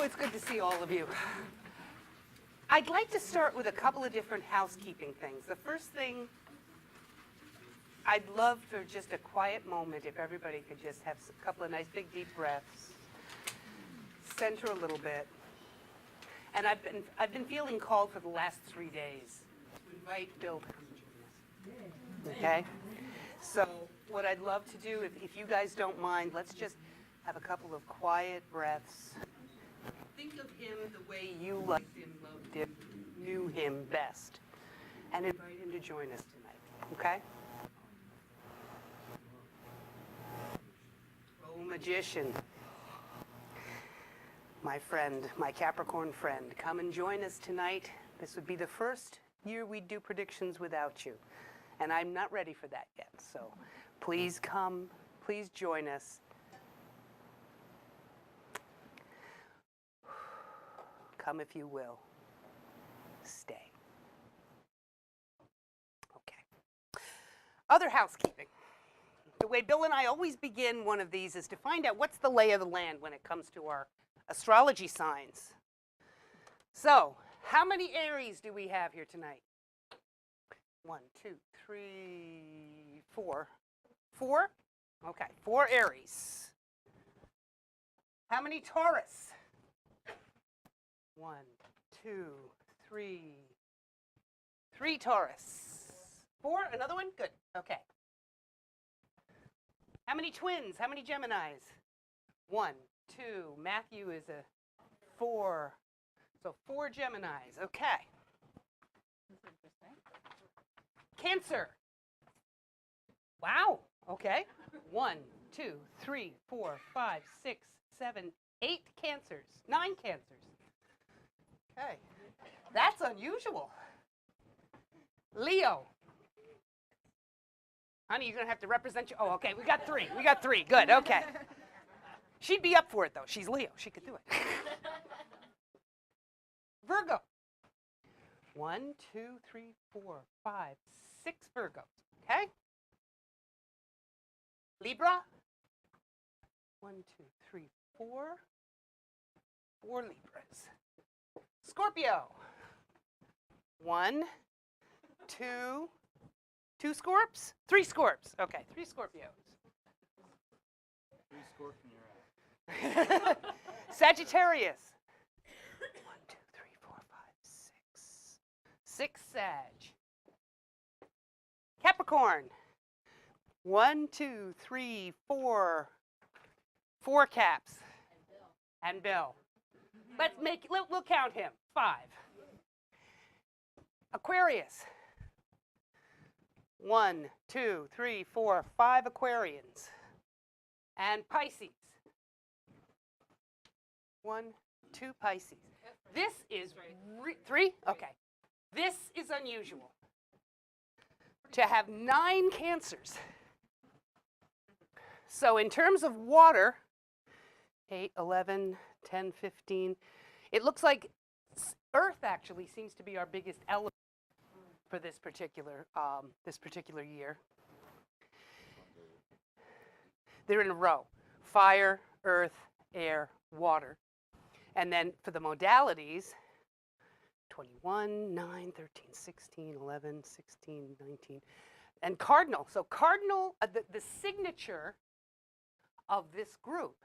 Oh, it's good to see all of you. I'd like to start with a couple of different housekeeping things. The first thing, I'd love for just a quiet moment if everybody could just have a couple of nice big deep breaths, center a little bit. And I've been feeling called for the last 3 days to invite Bill to come join us. Okay? So what I'd love to do, if you guys don't mind, let's just have a couple of quiet breaths. Think of him the way you liked him, loved him, knew him best, and invite him to join us tonight, okay? Oh, magician, my friend, my Capricorn friend, come and join us tonight. This would be the first year we'd do predictions without you, and I'm not ready for that yet, so please come, please join us. Come if you will. Stay. Okay. Other housekeeping. The way Bill and I always begin one of these is to find out what's the lay of the land when it comes to our astrology signs. So, how many Aries do we have here tonight? 1, 2, 3, 4. 4? Okay, 4 Aries. How many Taurus? 1, 2, 3. 3 Taurus. 4, another one? Good, okay. How many twins? How many Geminis? 1, 2, Matthew is a 4. So 4 Geminis, okay. Cancer. Wow, okay. 1, 2, 3, 4, 5, 6, 7, 8 Cancers. 9 Cancers. Okay, that's unusual. Leo. Honey, you're going to have to represent you. Oh, okay, we got 3. We got 3. Good, okay. She'd be up for it, though. She's Leo. She could do it. Virgo. 1, 2, 3, 4, 5, 6 Virgos. Okay? Libra. 1, 2, 3, 4. 4 Libras. Scorpio. 1, 2, 2 Scorps? 3 Scorps. Okay, 3 Scorpios. 3 Scorps in your eye. Sagittarius. 1, 2, 3, 4, 5, 6. 6 Sag. Capricorn. 1, 2, 3, 4. 4 Caps. And Bill. We'll count him. 5. Aquarius. 1, 2, 3, 4, 5 Aquarians. And Pisces. 1, 2 Pisces. This is 3? Okay. This is unusual. To have 9 Cancers. So in terms of water, 8, 11, 10, 15, it looks like Earth actually seems to be our biggest element for this particular year. They're in a row: fire, earth, air, water. And then for the modalities, 21, 9, 13, 16, 11, 16, 19, and cardinal. So cardinal, the signature of this group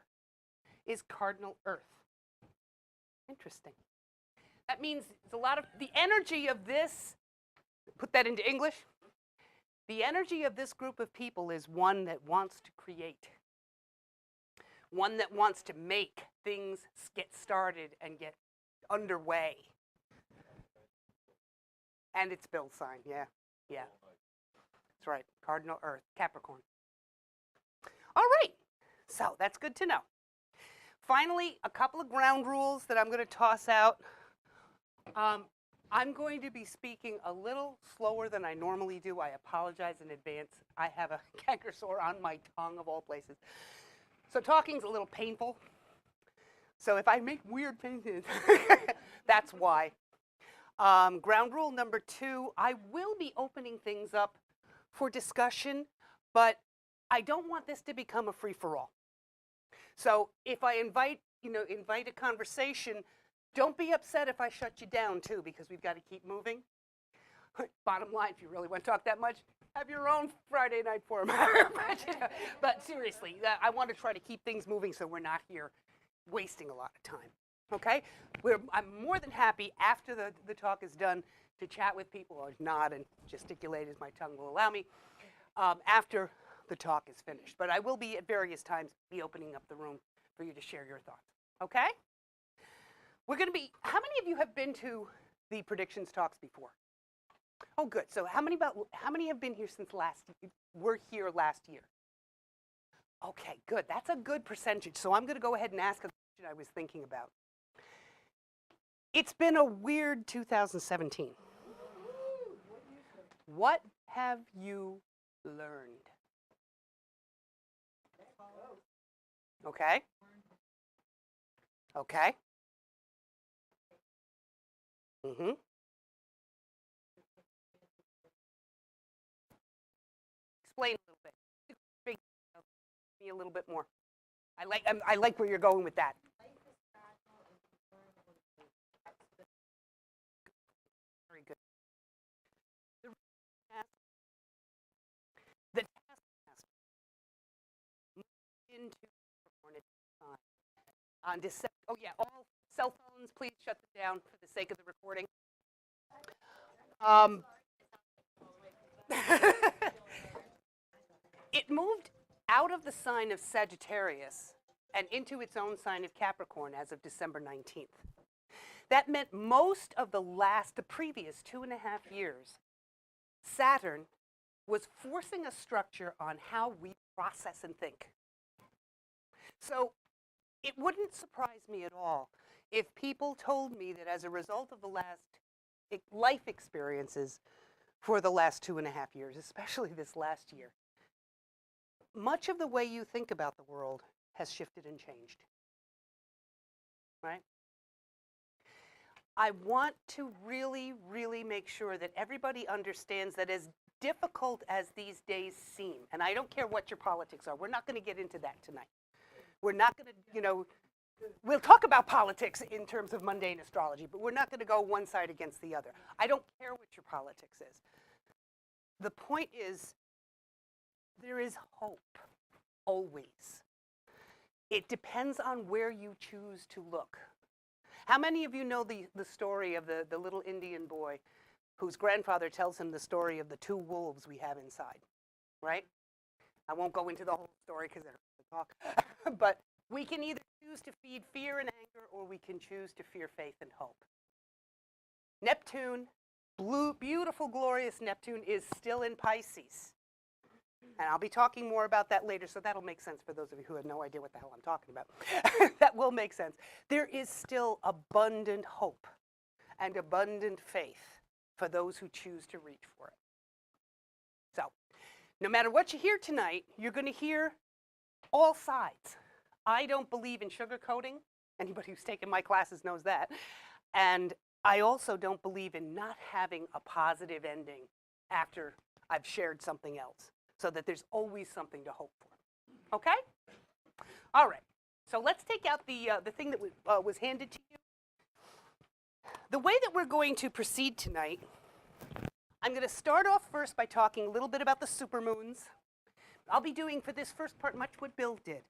is cardinal earth. Interesting. That means it's a lot of, the energy of this, put that into English, the energy of this group of people is one that wants to create, one that wants to make things get started and get underway. And it's Bill's sign, yeah. That's right, cardinal earth, Capricorn. All right, so that's good to know. Finally, a couple of ground rules that I'm going to toss out. I'm going to be speaking a little slower than I normally do. I apologize in advance. I have a canker sore on my tongue, of all places. So talking's a little painful. So if I make weird faces, that's why. Ground rule number 2, I will be opening things up for discussion, but I don't want this to become a free-for-all. So if I invite invite a conversation. Don't be upset if I shut you down too, because we've got to keep moving. Bottom line, if you really want to talk that much, have your own Friday night forum. But seriously, I want to try to keep things moving so we're not here wasting a lot of time. Okay? I'm more than happy after the talk is done to chat with people or nod and gesticulate as my tongue will allow me after the talk is finished. But I will be at various times be opening up the room for you to share your thoughts. Okay? We're going to be, how many of you have been to the predictions talks before? Oh, good. So how many have been here since were here last year? Okay, good. That's a good percentage. So I'm going to go ahead and ask a question I was thinking about. It's been a weird 2017. What have you learned? Okay. Okay. Mm-hmm. Explain a little bit. Me a little bit more. I like where you're going with that. Very good. The taskmaster moved into on December. Oh yeah, all cell phones, please shut them down for the sake of the recording. It moved out of the sign of Sagittarius and into its own sign of Capricorn as of December 19th. That meant most of the previous 2.5 years, Saturn was forcing a structure on how we process and think. So it wouldn't surprise me at all if people told me that as a result of the last life experiences for the last 2.5 years, especially this last year, much of the way you think about the world has shifted and changed, right? I want to really, really make sure that everybody understands that as difficult as these days seem, and I don't care what your politics are, we're not going to get into that tonight. We're not going to, we'll talk about politics in terms of mundane astrology, but we're not going to go one side against the other. I don't care what your politics is. The point is, there is hope, always. It depends on where you choose to look. How many of you know the story of the little Indian boy whose grandfather tells him the story of the 2 wolves we have inside, right? I won't go into the whole story because I don't want to talk. But we can either choose to feed fear and anger, or we can choose to fear faith and hope. Neptune, beautiful, glorious Neptune, is still in Pisces. And I'll be talking more about that later, so that'll make sense for those of you who have no idea what the hell I'm talking about. That will make sense. There is still abundant hope and abundant faith for those who choose to reach for it. So, no matter what you hear tonight, you're going to hear all sides. I don't believe in sugarcoating. Anybody who's taken my classes knows that. And I also don't believe in not having a positive ending after I've shared something else, so that there's always something to hope for. Okay? All right. So let's take out the thing that was handed to you. The way that we're going to proceed tonight, I'm going to start off first by talking a little bit about the supermoons. I'll be doing for this first part much what Bill did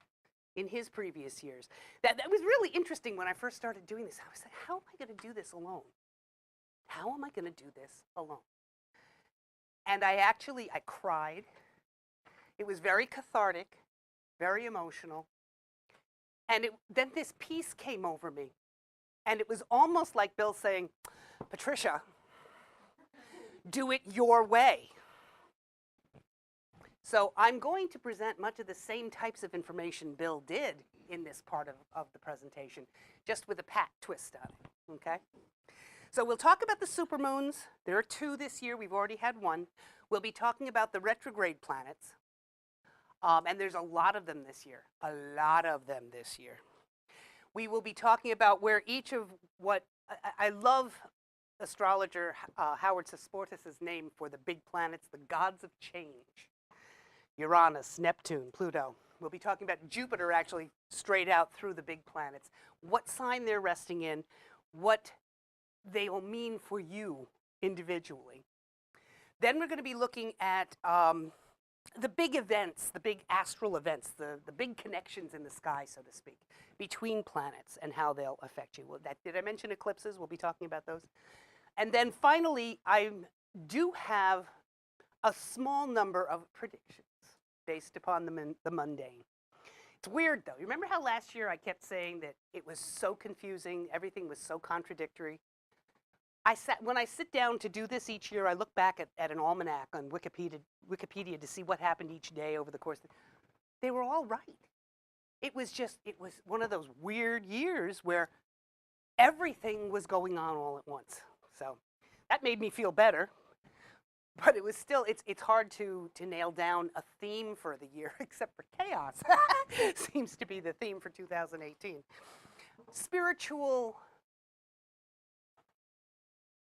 in his previous years. That was really interesting when I first started doing this. I was like, how am I going to do this alone? How am I going to do this alone? And I cried. It was very cathartic, very emotional. And then this peace came over me. And it was almost like Bill saying, Patricia, do it your way. So I'm going to present much of the same types of information Bill did in this part of the presentation, just with a Pat twist on it, okay? So we'll talk about the supermoons. There are 2 this year. We've already had 1. We'll be talking about the retrograde planets. And there's a lot of them this year. A lot of them this year. We will be talking about where each of what I love astrologer Howard Sasportas' name for the big planets, the gods of change. Uranus, Neptune, Pluto. We'll be talking about Jupiter actually straight out through the big planets, what sign they're resting in, what they will mean for you individually. Then we're going to be looking at the big events, the big astral events, the big connections in the sky, so to speak, between planets and how they'll affect you. Did I mention eclipses? We'll be talking about those. And then finally, I do have a small number of predictions based upon the mundane. It's weird, though. You remember how last year I kept saying that it was so confusing, everything was so contradictory? When I sit down to do this each year, I look back at an almanac on Wikipedia to see what happened each day over the course. They were all right. It was one of those weird years where everything was going on all at once. So that made me feel better. But it was still, it's hard to nail down a theme for the year, except for chaos. Seems to be the theme for 2018. Spiritual,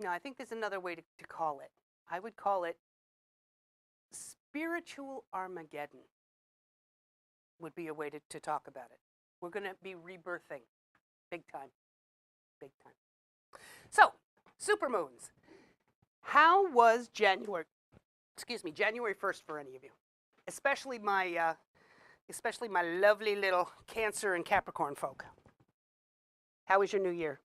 no, I think there's another way to call it. I would call it spiritual Armageddon would be a way to talk about it. We're going to be rebirthing big time, big time. So, supermoons. How was January 1st for any of you? Especially my lovely little Cancer and Capricorn folk. How was your new year?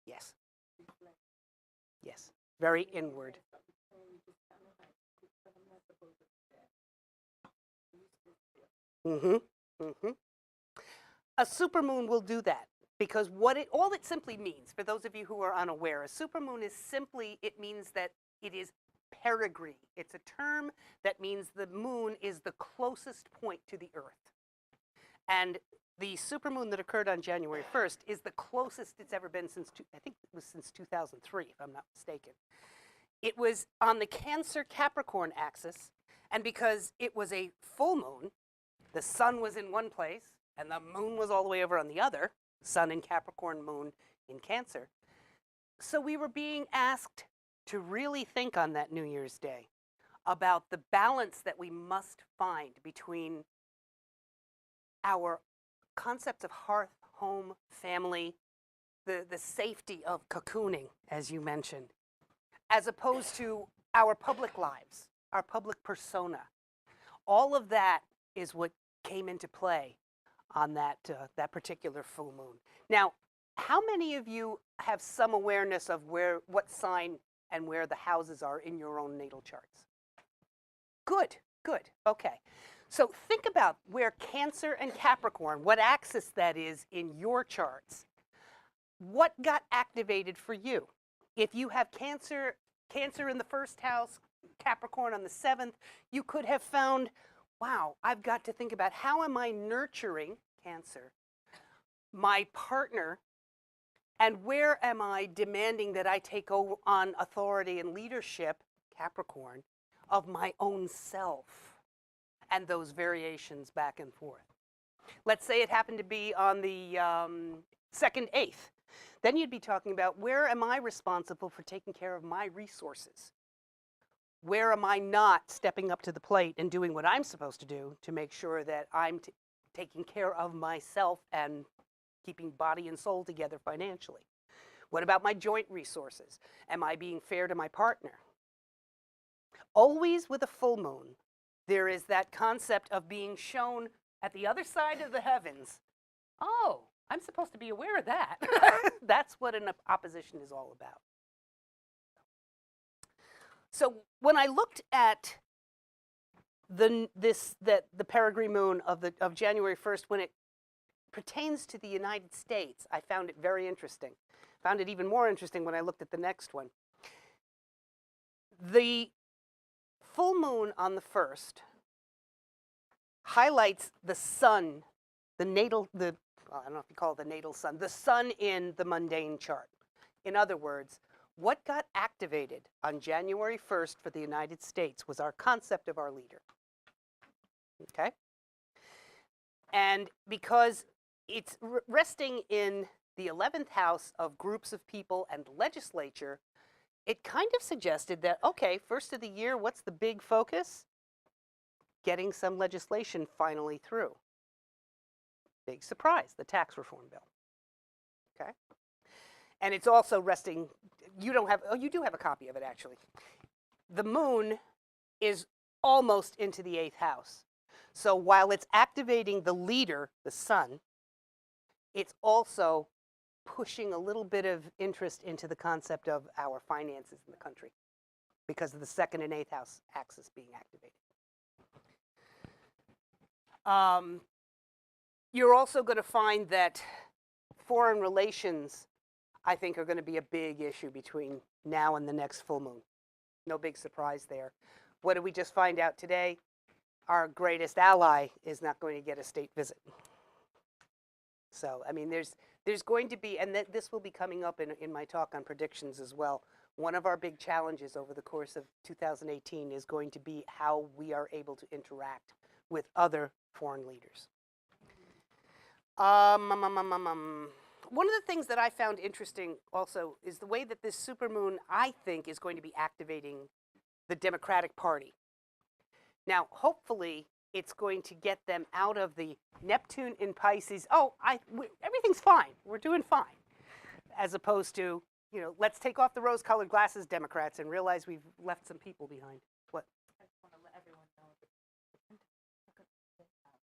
Yes. Yes. Very inward. Mm-hmm. Mm-hmm. A supermoon will do that. Because all it simply means, for those of you who are unaware, a supermoon is simply, it means that it is perigee. It's a term that means the moon is the closest point to the Earth. And the supermoon that occurred on January 1st is the closest it's ever been since 2003, if I'm not mistaken. It was on the Cancer-Capricorn axis, and because it was a full moon, the sun was in one place, and the moon was all the way over on the other, Sun in Capricorn, Moon in Cancer. So we were being asked to really think on that New Year's Day about the balance that we must find between our concepts of hearth, home, family, the safety of cocooning, as you mentioned, as opposed to our public lives, our public persona. All of that is what came into play on that particular full moon. Now, how many of you have some awareness of what sign and where the houses are in your own natal charts? Good, good, okay. So think about where Cancer and Capricorn, what axis that is in your charts. What got activated for you? If you have Cancer in the first house, Capricorn on the 7th, you could have found, wow, I've got to think about how am I nurturing, Cancer, my partner, and where am I demanding that I take on authority and leadership, Capricorn, of my own self, and those variations back and forth. Let's say it happened to be on the 2nd, 8th. Then you'd be talking about where am I responsible for taking care of my resources? Where am I not stepping up to the plate and doing what I'm supposed to do to make sure that I'm taking care of myself and keeping body and soul together financially? What about my joint resources? Am I being fair to my partner? Always with a full moon, there is that concept of being shown at the other side of the heavens. Oh, I'm supposed to be aware of that. That's what an opposition is all about. So when I looked at the perigee moon of January 1st, when it pertains to the United States, I found it very interesting. Found it even more interesting when I looked at the next one. The full moon on the 1st highlights the sun, I don't know if you call it the natal sun, the sun in the mundane chart. In other words, what got activated on January 1st for the United States was our concept of our leader. Okay? And because it's resting in the 11th house of groups of people and legislature, it kind of suggested that, okay, first of the year, what's the big focus? Getting some legislation finally through. Big surprise, the tax reform bill. Okay? And it's also resting, you don't have, oh, you do have a copy of it actually. The moon is almost into the 8th house. So while it's activating the leader, the sun, it's also pushing a little bit of interest into the concept of our finances in the country because of the 2nd and 8th house axis being activated. You're also going to find that foreign relations, I think, are going to be a big issue between now and the next full moon. No big surprise there. What did we just find out today? Our greatest ally is not going to get a state visit. So, I mean, there's going to be, and this will be coming up in my talk on predictions as well. One of our big challenges over the course of 2018 is going to be how we are able to interact with other foreign leaders. One of the things that I found interesting also is the way that this supermoon, I think, is going to be activating the Democratic Party. Now, hopefully, it's going to get them out of the Neptune in Pisces, everything's fine, we're doing fine, as opposed to, let's take off the rose-colored glasses, Democrats, and realize we've left some people behind. What? I just want to let everyone know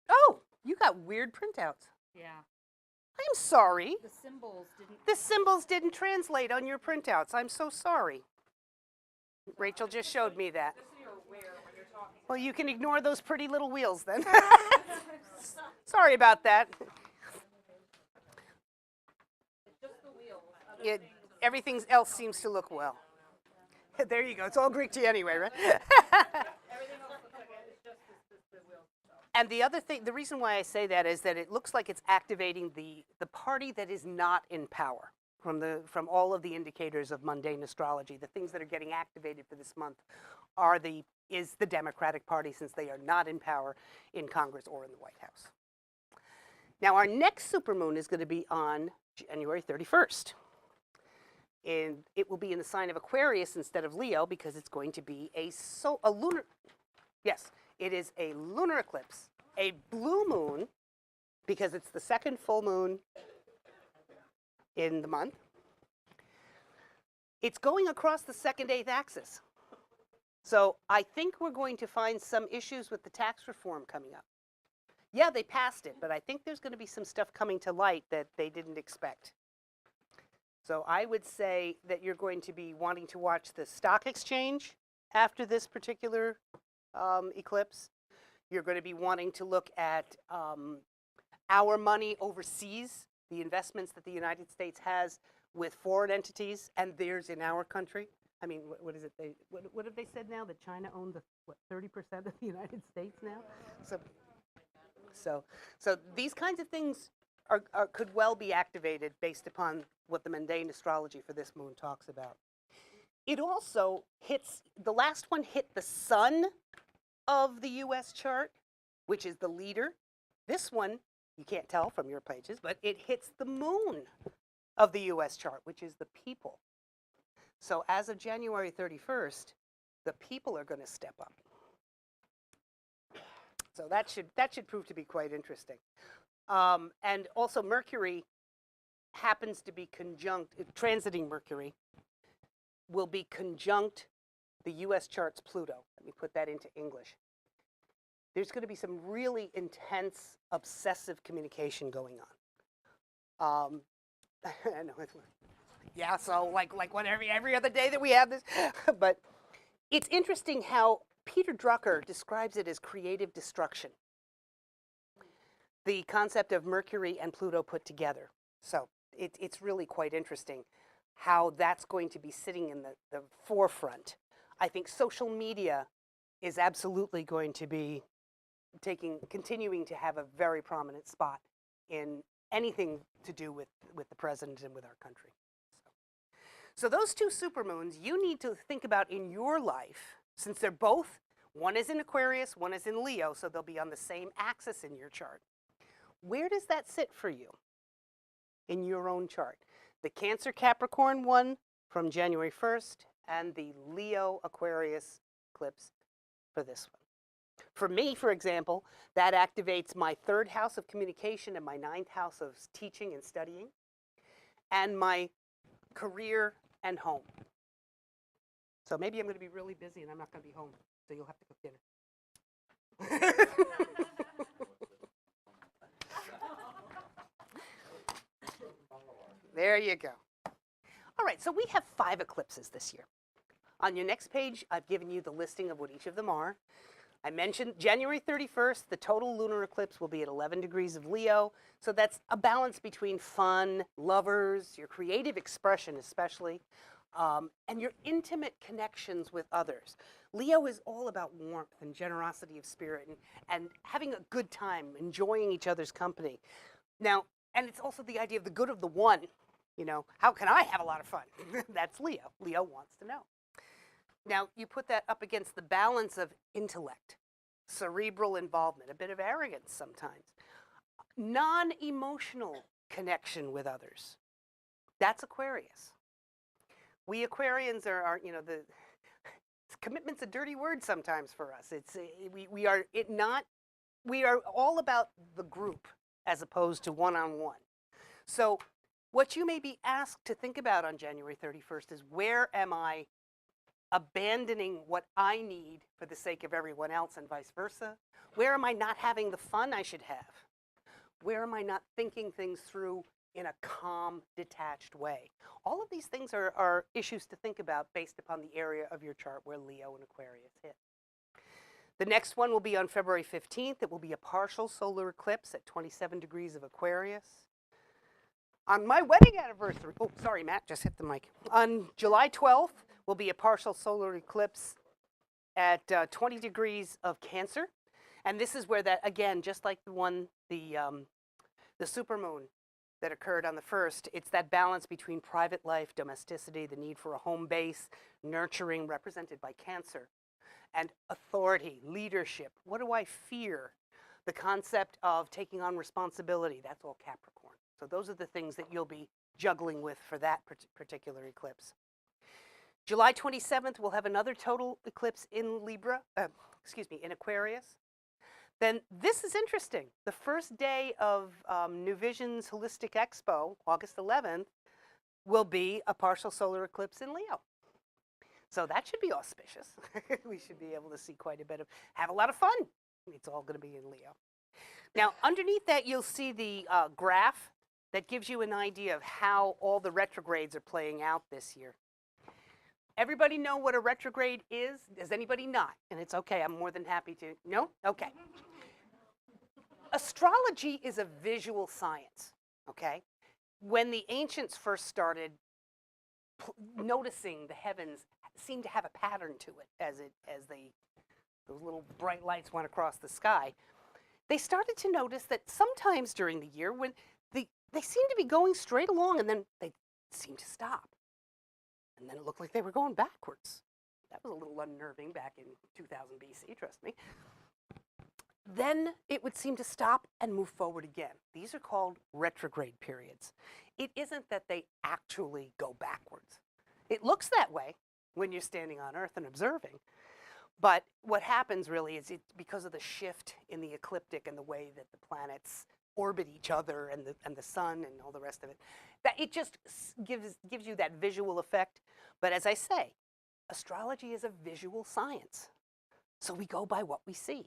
that Oh, you got weird printouts. yeah. I'm sorry. The symbols didn't translate on your printouts. I'm so sorry. Rachel just showed me that. Well, you can ignore those pretty little wheels then. Sorry about that. just the wheels. Everything else seems to look well. There you go. It's all Greek to you anyway, right? Everything else looks like it's just the wheels. And the other thing, the reason why I say that is that it looks like it's activating the party that is not in power. From all of the indicators of mundane astrology, the things that are getting activated for this month is the Democratic Party, since they are not in power in Congress or in the White House. Now, our next supermoon is going to be on January 31st. And it will be in the sign of Aquarius instead of Leo, because it's going to be a lunar, yes, it is a lunar eclipse, a blue moon, because it's the second full moon in the month. It's going across the 2nd 8th axis. So I think we're going to find some issues with the tax reform coming up. Yeah, they passed it, but I think there's going to be some stuff coming to light that they didn't expect. So I would say that you're going to be wanting to watch the stock exchange after this particular eclipse. You're going to be wanting to look at our money overseas, the investments that the United States has with foreign entities and theirs in our country. I mean, what is it? What have they said now? That China owns 30% of the United States now? So these kinds of things could well be activated based upon what the mundane astrology for this moon talks about. It also hits, the last one hit the sun of the US chart, which is the leader. This one, you can't tell from your pages, but it hits the moon of the US chart, which is the people. So as of January 31st, the people are going to step up. So that should prove to be quite interesting. And also Mercury happens to be transiting Mercury will be conjunct the US chart's Pluto. Let me put that into English. There's going to be some really intense, obsessive communication going on. I know, yeah, so like what every other day that we have this, but it's interesting how Peter Drucker describes it as creative destruction. The concept of Mercury and Pluto put together. So it's really quite interesting how that's going to be sitting in the forefront. I think social media is absolutely going to be continuing to have a very prominent spot in anything to do with the president and with our country. So those two supermoons you need to think about in your life, since they're both, one is in Aquarius, one is in Leo, so they'll be on the same axis in your chart. Where does that sit for you in your own chart? The Cancer Capricorn one from January 1st and the Leo Aquarius eclipse for this one. For me, for example, that activates my 3rd house of communication and my 9th house of teaching and studying, and my career and home. So maybe I'm going to be really busy and I'm not going to be home, so you'll have to cook dinner. There you go. All right, so we have 5 eclipses this year. On your next page, I've given you the listing of what each of them are. I mentioned January 31st, the total lunar eclipse will be at 11 degrees of Leo. So that's a balance between fun, lovers, your creative expression especially, and your intimate connections with others. Leo is all about warmth and generosity of spirit and having a good time, enjoying each other's company. Now, and it's also the idea of the good of the one. You know, how can I have a lot of fun? That's Leo. Leo wants to know. Now, you put that up against the balance of intellect, cerebral involvement, a bit of arrogance sometimes, non-emotional connection with others. That's Aquarius. We Aquarians are you know, commitment's a dirty word sometimes for us. We are all about the group as opposed to one-on-one. So what you may be asked to think about on January 31st is, where am I abandoning what I need for the sake of everyone else and vice versa? Where am I not having the fun I should have? Where am I not thinking things through in a calm, detached way? All of these things are issues to think about based upon the area of your chart where Leo and Aquarius hit. The next one will be on February 15th. It will be a partial solar eclipse at 27 degrees of Aquarius. On my wedding anniversary, oh, sorry, Matt, just hit the mic. On July 12th will be a partial solar eclipse at 20 degrees of Cancer. And this is where that, again, just like the supermoon that occurred on the 1st, it's that balance between private life, domesticity, the need for a home base, nurturing, represented by Cancer, and authority, leadership. What do I fear? The concept of taking on responsibility, that's all Capricorn. So those are the things that you'll be juggling with for that particular eclipse. July 27th, we'll have another total eclipse in in Aquarius. Then this is interesting. The first day of New Vision's Holistic Expo, August 11th, will be a partial solar eclipse in Leo. So that should be auspicious. We should be able to see quite a bit of, have a lot of fun. It's all going to be in Leo. Now, underneath that, you'll see the graph that gives you an idea of how all the retrogrades are playing out this year. Everybody know what a retrograde is? Does anybody not? And it's okay, I'm more than happy to. No? Okay. Astrology is a visual science, okay? When the ancients first started noticing the heavens seemed to have a pattern to it as those little bright lights went across the sky, they started to notice that sometimes during the year when they seemed to be going straight along and then they seemed to stop. And then it looked like they were going backwards. That was a little unnerving back in 2000 BC, trust me. Then it would seem to stop and move forward again. These are called retrograde periods. It isn't that they actually go backwards. It looks that way when you're standing on Earth and observing. But what happens really is it's because of the shift in the ecliptic and the way that the planets orbit each other and the sun and all the rest of it, that it just gives you that visual effect. But as I say, astrology is a visual science. So we go by what we see.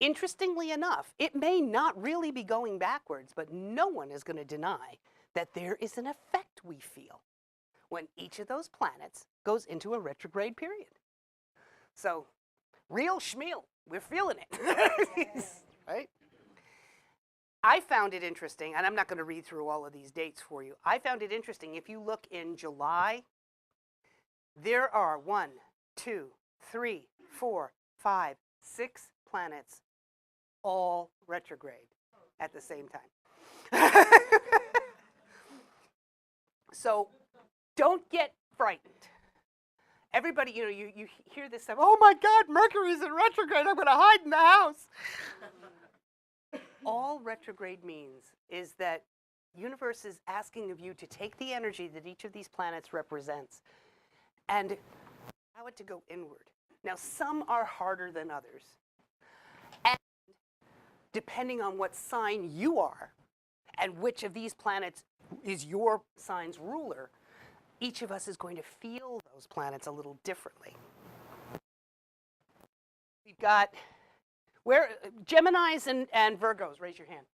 Interestingly enough, it may not really be going backwards, but no one is going to deny that there is an effect we feel when each of those planets goes into a retrograde period. So, real schmeal, we're feeling it, right? I found it interesting, and I'm not going to read through all of these dates for you. I found it interesting. If you look in July, there are 1, 2, 3, 4, 5, 6 planets all retrograde at the same time. So don't get frightened. Everybody, you hear this stuff, oh my God, Mercury's in retrograde, I'm going to hide in the house. All retrograde means is that universe is asking of you to take the energy that each of these planets represents and allow it to go inward. Now, some are harder than others. And depending on what sign you are and which of these planets is your sign's ruler, each of us is going to feel those planets a little differently. We've got Geminis and Virgos, raise your hand.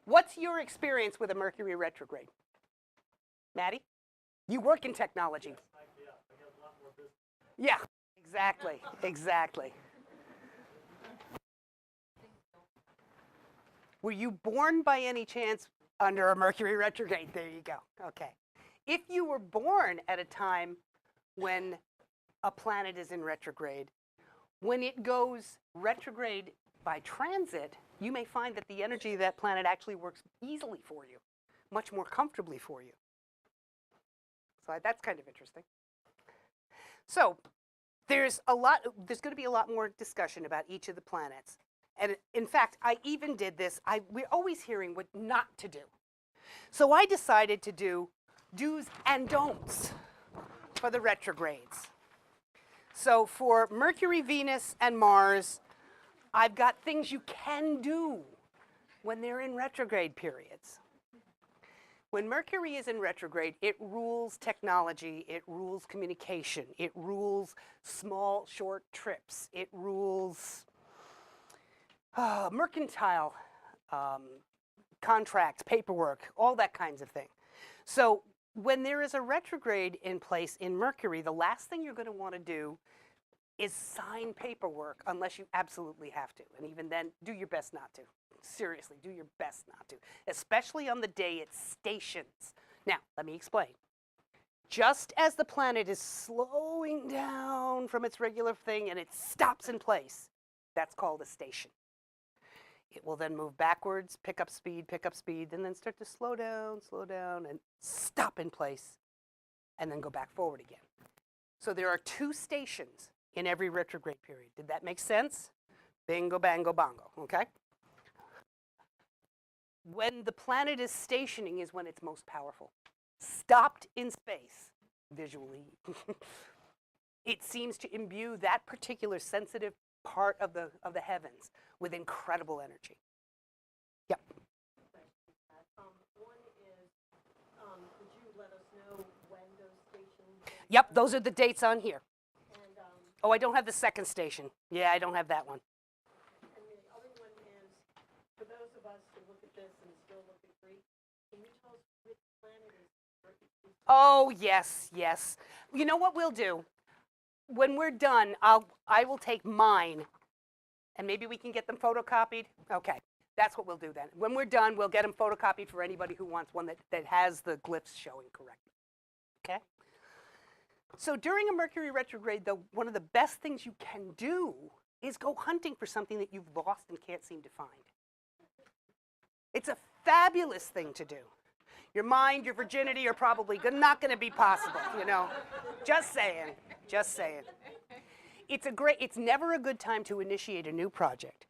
What's your experience with a Mercury retrograde? Maddie? You work in technology. Yeah, exactly, exactly. Were you born by any chance under a Mercury retrograde? There you go. Okay. If you were born at a time when a planet is in retrograde, when it goes retrograde by transit, you may find that the energy of that planet actually works easily for you, much more comfortably for you. So that's kind of interesting. So there's going to be a lot more discussion about each of the planets. And in fact, I even did this. We're always hearing what not to do. So I decided to do do's and don'ts for the retrogrades. So for Mercury, Venus, and Mars, I've got things you can do when they're in retrograde periods. When Mercury is in retrograde, it rules technology, it rules communication, it rules small, short trips, it rules mercantile contracts, paperwork, all that kinds of thing. So when there is a retrograde in place in Mercury, the last thing you're going to want to do is sign paperwork unless you absolutely have to. And even then, do your best not to. Seriously, do your best not to, especially on the day it stations. Now, let me explain. Just as the planet is slowing down from its regular thing and it stops in place, that's called a station. It will then move backwards, pick up speed, and then start to slow down, and stop in place, and then go back forward again. So there are two stations in every retrograde period. Did that make sense? Bingo, bango, bongo, okay? When the planet is stationing is when it's most powerful. Stopped in space, visually, it seems to imbue that particular sensitive part of the heavens with incredible energy. Yep. One is, could you let us know when those stations? Yep, those are the dates on here. And, Oh, I don't have the second station. Yeah, I don't have that one. and the other one is, for those of us who look at this and still look at Greek, can you tell us which planet is? Oh, yes, yes. You know what we'll do? When we're done, I will take mine, and maybe we can get them photocopied. Okay, that's what we'll do then. When we're done, we'll get them photocopied for anybody who wants one that has the glyphs showing correctly. Okay? So during a Mercury retrograde, though, one of the best things you can do is go hunting for something that you've lost and can't seem to find. It's a fabulous thing to do. Your mind, your virginity are probably not going to be possible, you know. Just saying, just saying. It's never a good time to initiate a new project.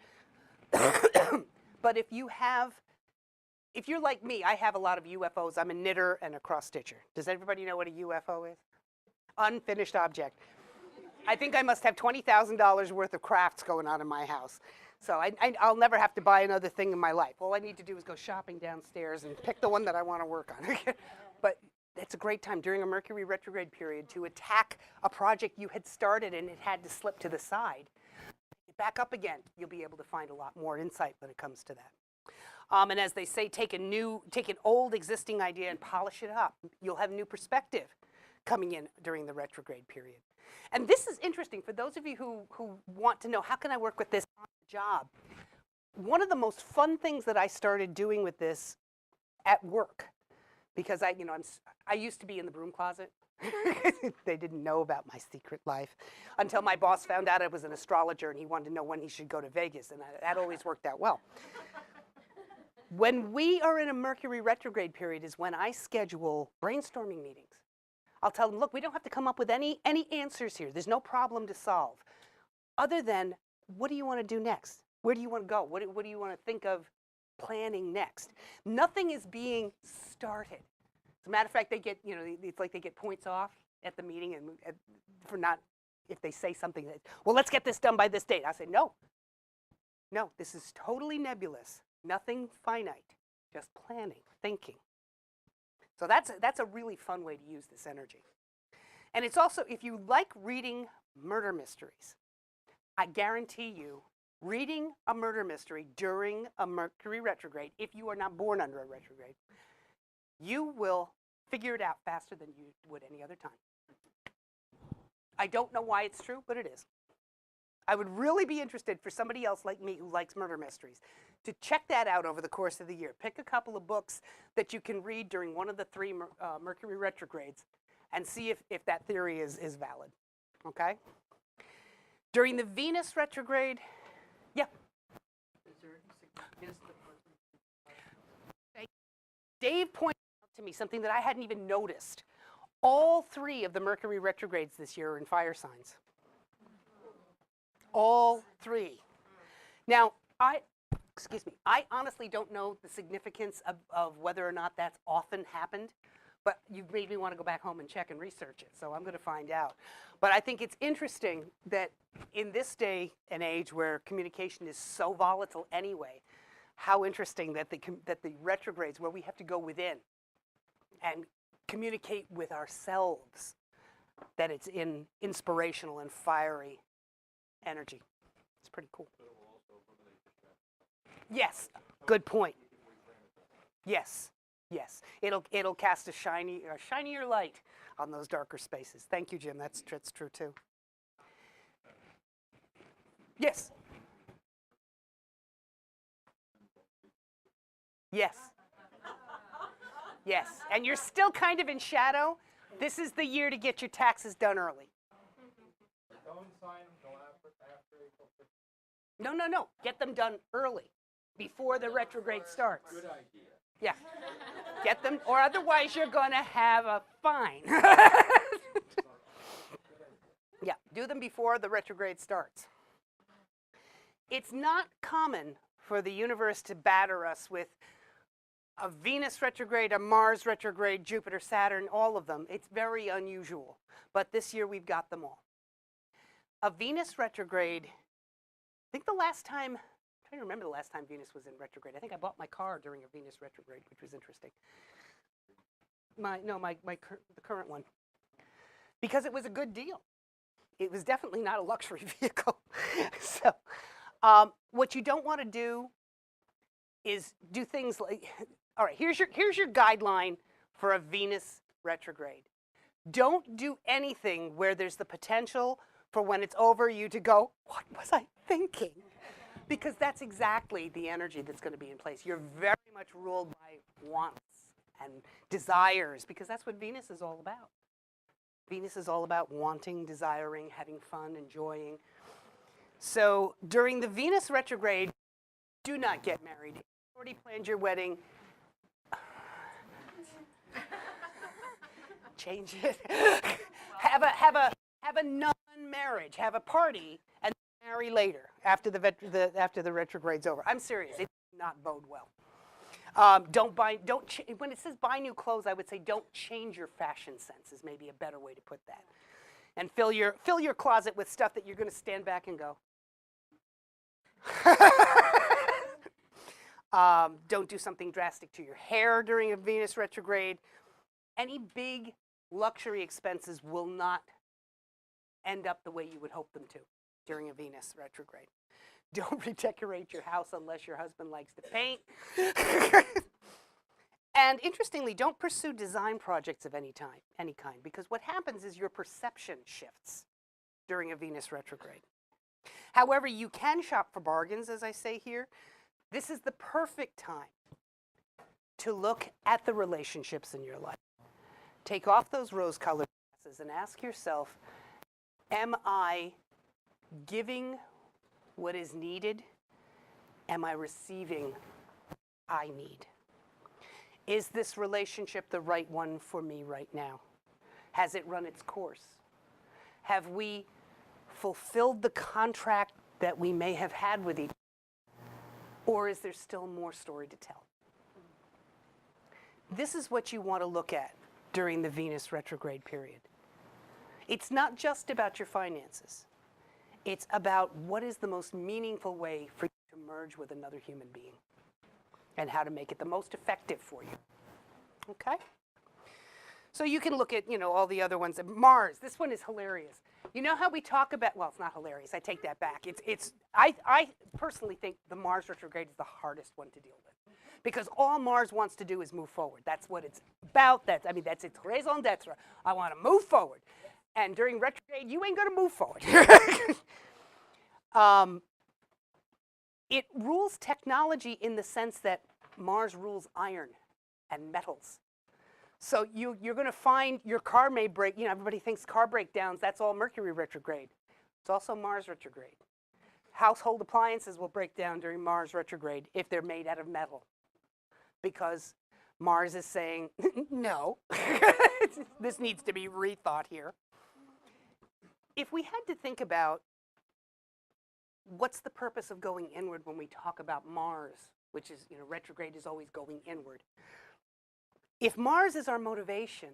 But if you're like me, I have a lot of UFOs. I'm a knitter and a cross-stitcher. Does everybody know what a UFO is? Unfinished object. I think I must have $20,000 worth of crafts going on in my house. So I'll never have to buy another thing in my life. All I need to do is go shopping downstairs and pick the one that I want to work on. But it's a great time during a Mercury retrograde period to attack a project you had started and it had to slip to the side. Back up again. You'll be able to find a lot more insight when it comes to that. And as they say, take an old existing idea and polish it up. You'll have new perspective coming in during the retrograde period. And this is interesting for those of you who want to know, how can I work with this on the job? One of the most fun things that I started doing with this at work, because I used to be in the broom closet. They didn't know about my secret life until my boss found out I was an astrologer and he wanted to know when he should go to Vegas, and that always worked out well. When we are in a Mercury retrograde period is when I schedule brainstorming meetings. I'll tell them, look, we don't have to come up with any answers here. There's no problem to solve. Other than, what do you want to do next? Where do you want to go? What do you want to think of planning next? Nothing is being started. As a matter of fact, it's like they get points off. at the meeting and for not, if they say something that, well, let's get this done by this date. I say, no, this is totally nebulous, nothing finite, just planning, thinking. So that's a really fun way to use this energy. And it's also, if you like reading murder mysteries, I guarantee you, reading a murder mystery during a Mercury retrograde, if you are not born under a retrograde, you will figure it out faster than you would any other time. I don't know why it's true, but it is. I would really be interested for somebody else like me who likes murder mysteries to check that out over the course of the year. Pick a couple of books that you can read during one of the 3 Mercury retrogrades and see if that theory is valid, okay? During the Venus retrograde, yeah. Is there any significance to Dave pointed out to me something that I hadn't even noticed. All 3 of the Mercury retrogrades this year are in fire signs. All 3. Now, I honestly don't know the significance of whether or not that's often happened, but you made me want to go back home and check and research it, so I'm going to find out. But I think it's interesting that in this day and age where communication is so volatile anyway, how interesting that the retrogrades, where we have to go within and communicate with ourselves, that it's in inspirational and fiery energy. It's pretty cool. Yes, good point. Yes. It'll cast a shinier light on those darker spaces. Thank you, Jim. That's true too. Yes. Yes. And you're still kind of in shadow. This is the year to get your taxes done early. Don't sign them until after April 15th. No. Get them done early, before the retrograde starts. Good idea. Yeah. Get them, or otherwise you're going to have a fine. Yeah, do them before the retrograde starts. It's not common for the universe to batter us with a Venus retrograde, a Mars retrograde, Jupiter, Saturn, all of them. It's very unusual. But this year we've got them all. A Venus retrograde, I think the last time, I'm trying to remember the last time Venus was in retrograde. I think I bought my car during a Venus retrograde, which was interesting. The current one. Because it was a good deal. It was definitely not a luxury vehicle. So what you don't want to do is do things like, all right, here's your guideline for a Venus retrograde. Don't do anything where there's the potential for when it's over you to go, what was I thinking? Because that's exactly the energy that's going to be in place. You're very much ruled by wants and desires, because that's what Venus is all about. Venus is all about wanting, desiring, having fun, enjoying. So during the Venus retrograde, do not get married. If you've already planned your wedding, change it. have a non-marriage. Have a party and marry later after the retrograde's over. I'm serious. It does not bode well. When it says buy new clothes, I would say don't change your fashion sense is maybe a better way to put that. And fill your closet with stuff that you're going to stand back and go. Don't do something drastic to your hair during a Venus retrograde. Any big luxury expenses will not end up the way you would hope them to during a Venus retrograde. Don't redecorate your house unless your husband likes to paint. And interestingly, don't pursue design projects of any kind, because what happens is your perception shifts during a Venus retrograde. However, you can shop for bargains, as I say here. This is the perfect time to look at the relationships in your life. Take off those rose-colored glasses and ask yourself, am I giving what is needed? Am I receiving what I need? Is this relationship the right one for me right now? Has it run its course? Have we fulfilled the contract that we may have had with each other? Or is there still more story to tell? This is what you want to look at during the Venus retrograde period. It's not just about your finances. It's about what is the most meaningful way for you to merge with another human being and how to make it the most effective for you. Okay? So you can look at, all the other ones. Mars, this one is hilarious. You know how we talk about, well, it's not hilarious. I take that back. I personally think the Mars retrograde is the hardest one to deal with because all Mars wants to do is move forward. That's what it's about. That's its raison d'etre. I want to move forward. And during retrograde, you ain't going to move forward. It rules technology in the sense that Mars rules iron and metals. So you're going to find your car may break. Everybody thinks car breakdowns, that's all Mercury retrograde. It's also Mars retrograde. Household appliances will break down during Mars retrograde if they're made out of metal because Mars is saying, no, this needs to be rethought here. If we had to think about what's the purpose of going inward when we talk about Mars, which is, retrograde is always going inward. If Mars is our motivation,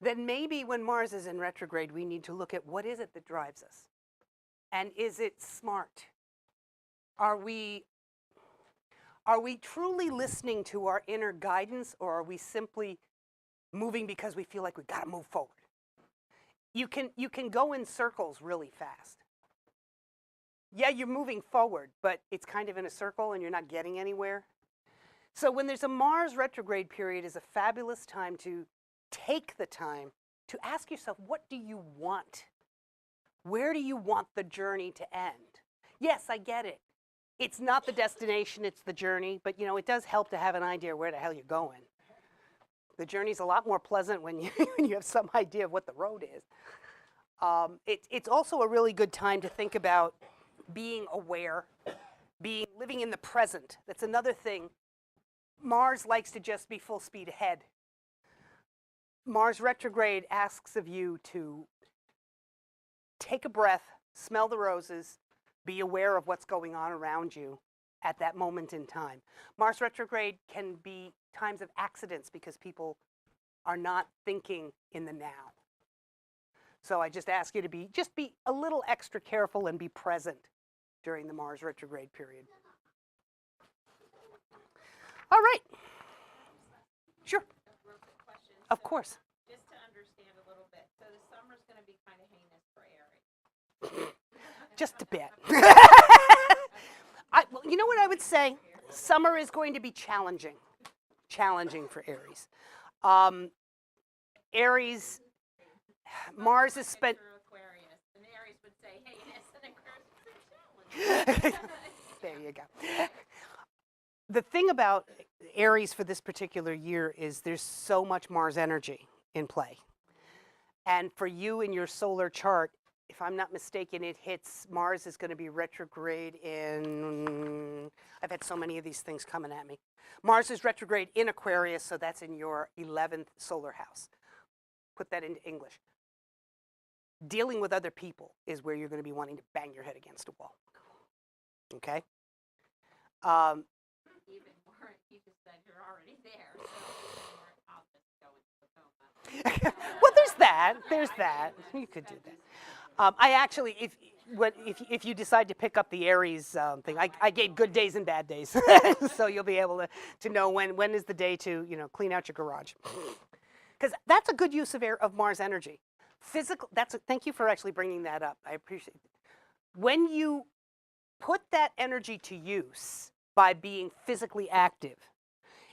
then maybe when Mars is in retrograde, we need to look at what is it that drives us? And is it smart? Are we truly listening to our inner guidance, or are we simply moving because we feel like we've got to move forward? You can go in circles really fast. Yeah, you're moving forward, but it's kind of in a circle and you're not getting anywhere. So when there's a Mars retrograde period, is a fabulous time to take the time to ask yourself, what do you want? Where do you want the journey to end? Yes, I get it. It's not the destination, it's the journey, but it does help to have an idea where the hell you're going. The journey's a lot more pleasant when you have some idea of what the road is. It's also a really good time to think about being aware, living in the present. That's another thing. Mars likes to just be full speed ahead. Mars retrograde asks of you to take a breath, smell the roses, be aware of what's going on around you at that moment in time. Mars retrograde can be times of accidents because people are not thinking in the now. So I just ask you to be a little extra careful and be present during the Mars retrograde period. All right. Sure. Of course. Just to understand a little bit, so the summer's going to be kind of heinous for Aries. Just a bit. Well, you know what I would say? Summer is going to be challenging for Aries. Aries, Mars is spent. Aquarius, and Aries would say heinous, and Aquarius would say challenging. There you go. The thing about Aries for this particular year is there's so much Mars energy in play. And for you in your solar chart, if I'm not mistaken, Mars is going to be retrograde in, I've had so many of these things coming at me. Mars is retrograde in Aquarius, so that's in your 11th solar house. Put that into English. Dealing with other people is where you're going to be wanting to bang your head against a wall. Okay? Even more, you just said you're already there, so I'll just go into the coma. Well, there's that. You could do that. I actually, if you decide to pick up the Aries thing, I gave good days and bad days, so you'll be able to know when is the day to clean out your garage, because that's a good use of Mars energy. Thank you for actually bringing that up. I appreciate it. When you put that energy to use by being physically active,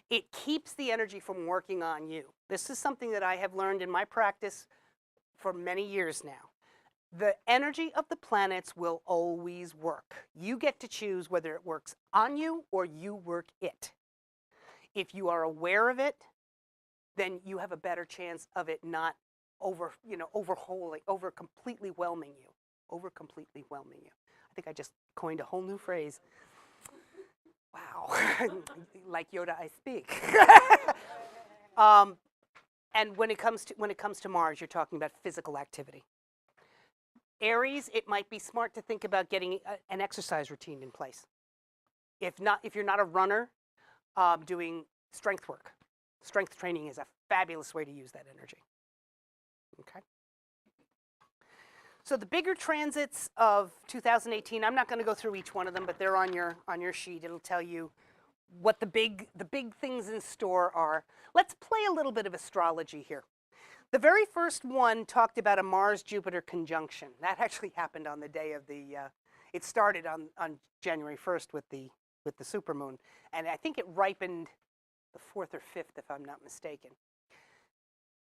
it keeps the energy from working on you. This is something that I have learned in my practice for many years now. The energy of the planets will always work. You get to choose whether it works on you or you work it. If you are aware of it, then you have a better chance of it not completely whelming you. I think I just coined a whole new phrase. Wow. Like Yoda, I speak. And when it comes to Mars, you're talking about physical activity. Aries, it might be smart to think about getting an exercise routine in place. If you're not a runner, doing strength work. Strength training is a fabulous way to use that energy. Okay? So the bigger transits of 2018, I'm not going to go through each one of them, but they're on your sheet. It'll tell you what the big things in store are. Let's play a little bit of astrology here. The very first one talked about a Mars-Jupiter conjunction. That actually happened on the day of the, it started on January 1st with the supermoon, and I think it ripened the 4th or 5th, if I'm not mistaken.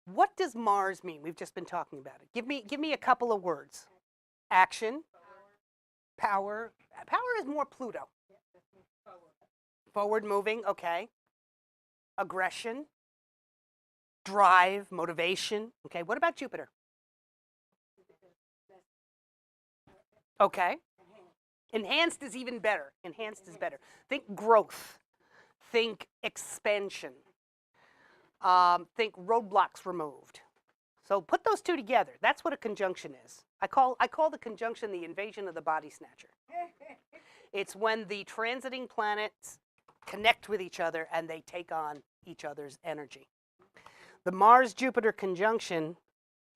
What does Mars mean? We've just been talking about it. Give me a couple of words. Action, power. Power is more Pluto. Forward moving, okay. Aggression, drive, motivation. Okay, what about Jupiter? Okay. Enhanced is even better. Enhanced is better. Think growth. Think expansion. Think roadblocks removed. So put those two together. That's what a conjunction is. I call the conjunction the invasion of the body snatcher. It's when the transiting planets connect with each other and they take on each other's energy. The Mars-Jupiter conjunction,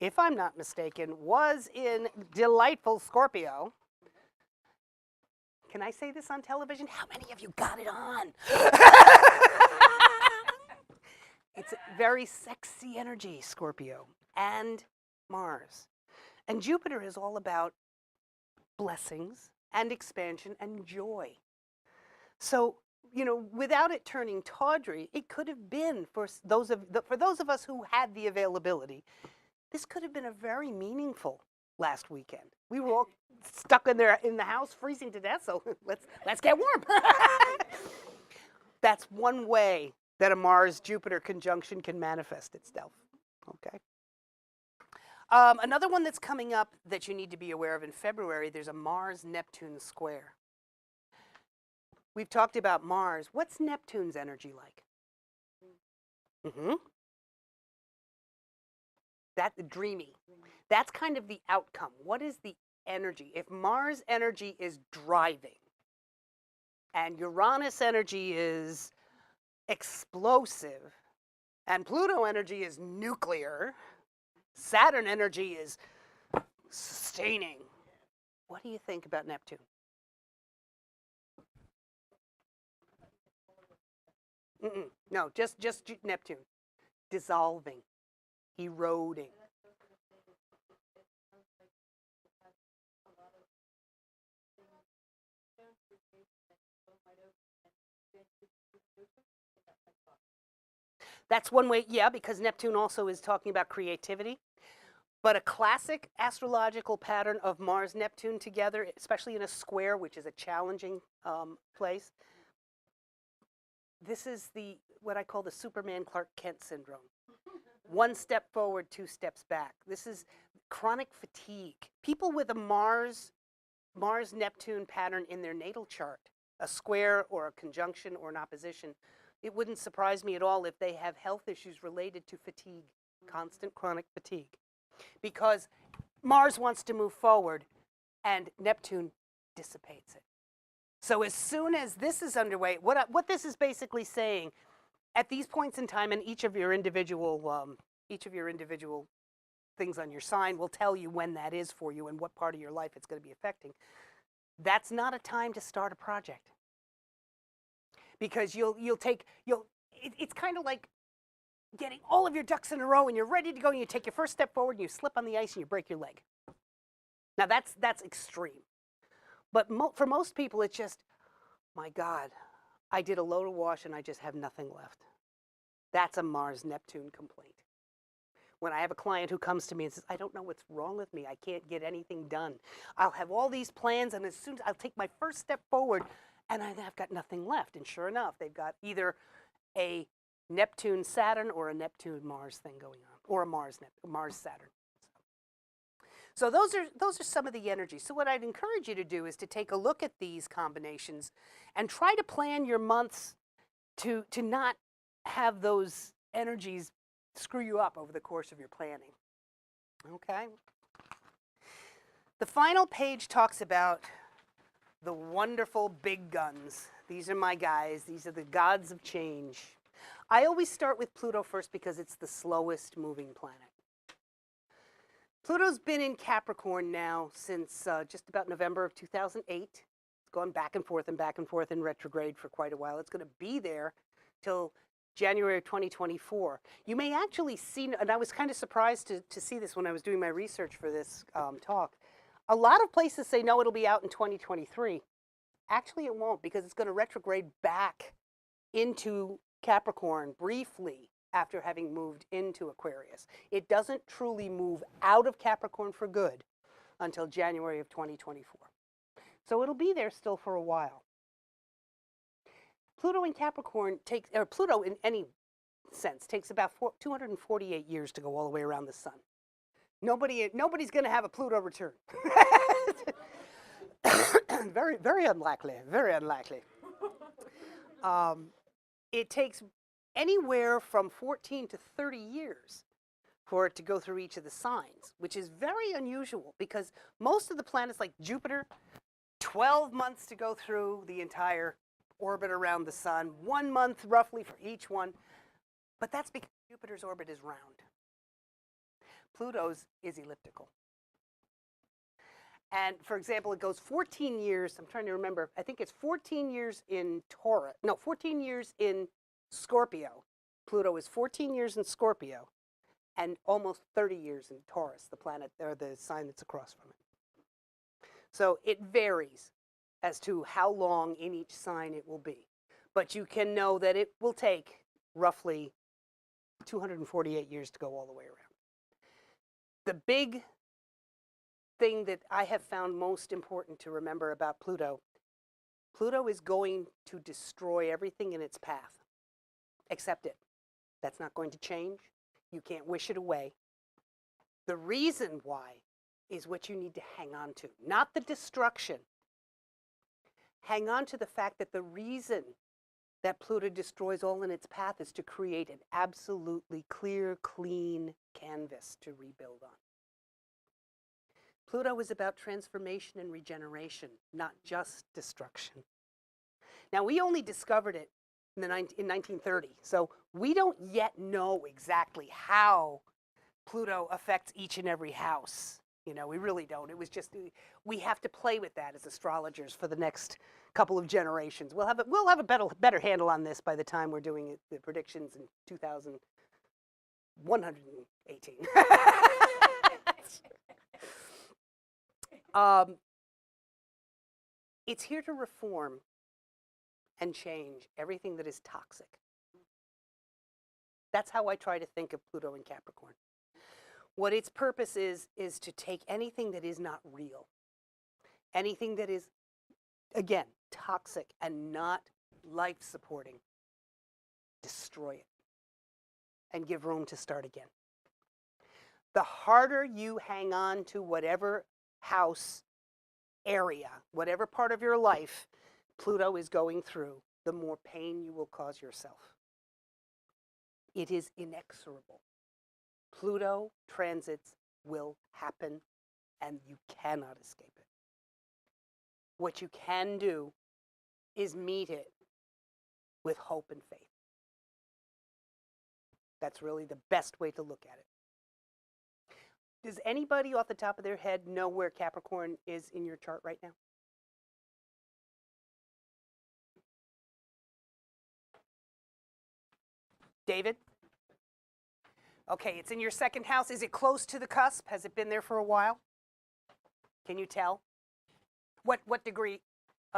if I'm not mistaken, was in delightful Scorpio. Can I say this on television? How many of you got it on? It's very sexy energy, Scorpio, and Mars. And Jupiter is all about blessings and expansion and joy. So, you know, without it turning tawdry, it could have been, for those of us who had the availability, this could have been a very meaningful last weekend. We were all stuck in the house freezing to death, so let's get warm. That's one way that a Mars-Jupiter conjunction can manifest itself, okay? Another one that's coming up that you need to be aware of in February, there's a Mars-Neptune square. We've talked about Mars. What's Neptune's energy like? That's dreamy. That's kind of the outcome. What is the energy? If Mars energy is driving, and Uranus energy is explosive, and Pluto energy is nuclear, Saturn energy is sustaining. What do you think about Neptune? No, just Neptune. Dissolving, eroding. That's one way, yeah, because Neptune also is talking about creativity. But a classic astrological pattern of Mars-Neptune together, especially in a square, which is a challenging place, this is what I call the Superman Clark Kent syndrome. One step forward, two steps back. This is chronic fatigue. People with a Mars-Neptune pattern in their natal chart, a square or a conjunction or an opposition, it wouldn't surprise me at all if they have health issues related to fatigue, constant chronic fatigue. Because Mars wants to move forward and Neptune dissipates it. So as soon as this is underway, what this is basically saying, at these points in time, and each of your individual things on your sign will tell you when that is for you and what part of your life it's going to be affecting. That's not a time to start a project, because it's kind of like getting all of your ducks in a row and you're ready to go and you take your first step forward and you slip on the ice and you break your leg. Now that's extreme. But for most people, it's just, my God, I did a load of wash and I just have nothing left. That's a Mars-Neptune complaint. When I have a client who comes to me and says, I don't know what's wrong with me, I can't get anything done. I'll have all these plans, and as soon as I'll take my first step forward, and I've got nothing left. And sure enough, they've got either a Neptune-Saturn or a Neptune-Mars thing going on, or a Mars-Saturn. So those are some of the energies. So what I'd encourage you to do is to take a look at these combinations and try to plan your months to not have those energies screw you up over the course of your planning. Okay? The final page talks about the wonderful big guns. These are my guys. These are the gods of change. I always start with Pluto first because it's the slowest moving planet. Pluto's been in Capricorn now since just about November of 2008. It's gone back and forth in retrograde for quite a while. It's going to be there till January of 2024. You may actually see, and I was kind of surprised to see this when I was doing my research for this talk. A lot of places say, no, it'll be out in 2023. Actually, it won't, because it's going to retrograde back into Capricorn briefly after having moved into Aquarius. It doesn't truly move out of Capricorn for good until January of 2024. So it'll be there still for a while. Pluto in Capricorn takes, or Pluto in any sense, takes about 248 years to go all the way around the sun. Nobody's going to have a Pluto return. Very, very unlikely, very unlikely. It takes anywhere from 14 to 30 years for it to go through each of the signs, which is very unusual because most of the planets like Jupiter, 12 months to go through the entire orbit around the sun, 1 month roughly for each one, but that's because Jupiter's orbit is round. Pluto's is elliptical. And for example, it goes 14 years, I'm trying to remember, I think it's 14 years in Taurus, no, 14 years in Scorpio. Pluto is 14 years in Scorpio and almost 30 years in Taurus, the planet, or the sign that's across from it. So it varies as to how long in each sign it will be. But you can know that it will take roughly 248 years to go all the way around. The big thing that I have found most important to remember about Pluto, Pluto is going to destroy everything in its path. Accept it. That's not going to change. You can't wish it away. The reason why is what you need to hang on to, not the destruction. Hang on to the fact that the reason that Pluto destroys all in its path is to create an absolutely clear, clean canvas to rebuild on. Pluto is about transformation and regeneration, not just destruction. Now, we only discovered it in 1930, so we don't yet know exactly how Pluto affects each and every house. You know, we really don't. It was just, we have to play with that as astrologers for the next couple of generations. We'll have a better handle on this by the time we're doing the predictions in 2118. It's here to reform and change everything that is toxic. That's how I try to think of Pluto in Capricorn. What its purpose is to take anything that is not real, anything that is, again, toxic and not life-supporting, destroy it and give room to start again. The harder you hang on to whatever house, area, whatever part of your life Pluto is going through, the more pain you will cause yourself. It is inexorable. Pluto transits will happen, and you cannot escape it. What you can do is meet it with hope and faith. That's really the best way to look at it. Does anybody off the top of their head know where Capricorn is in your chart right now? David? Okay, it's in your second house. Is it close to the cusp? Has it been there for a while? Can you tell? What degree?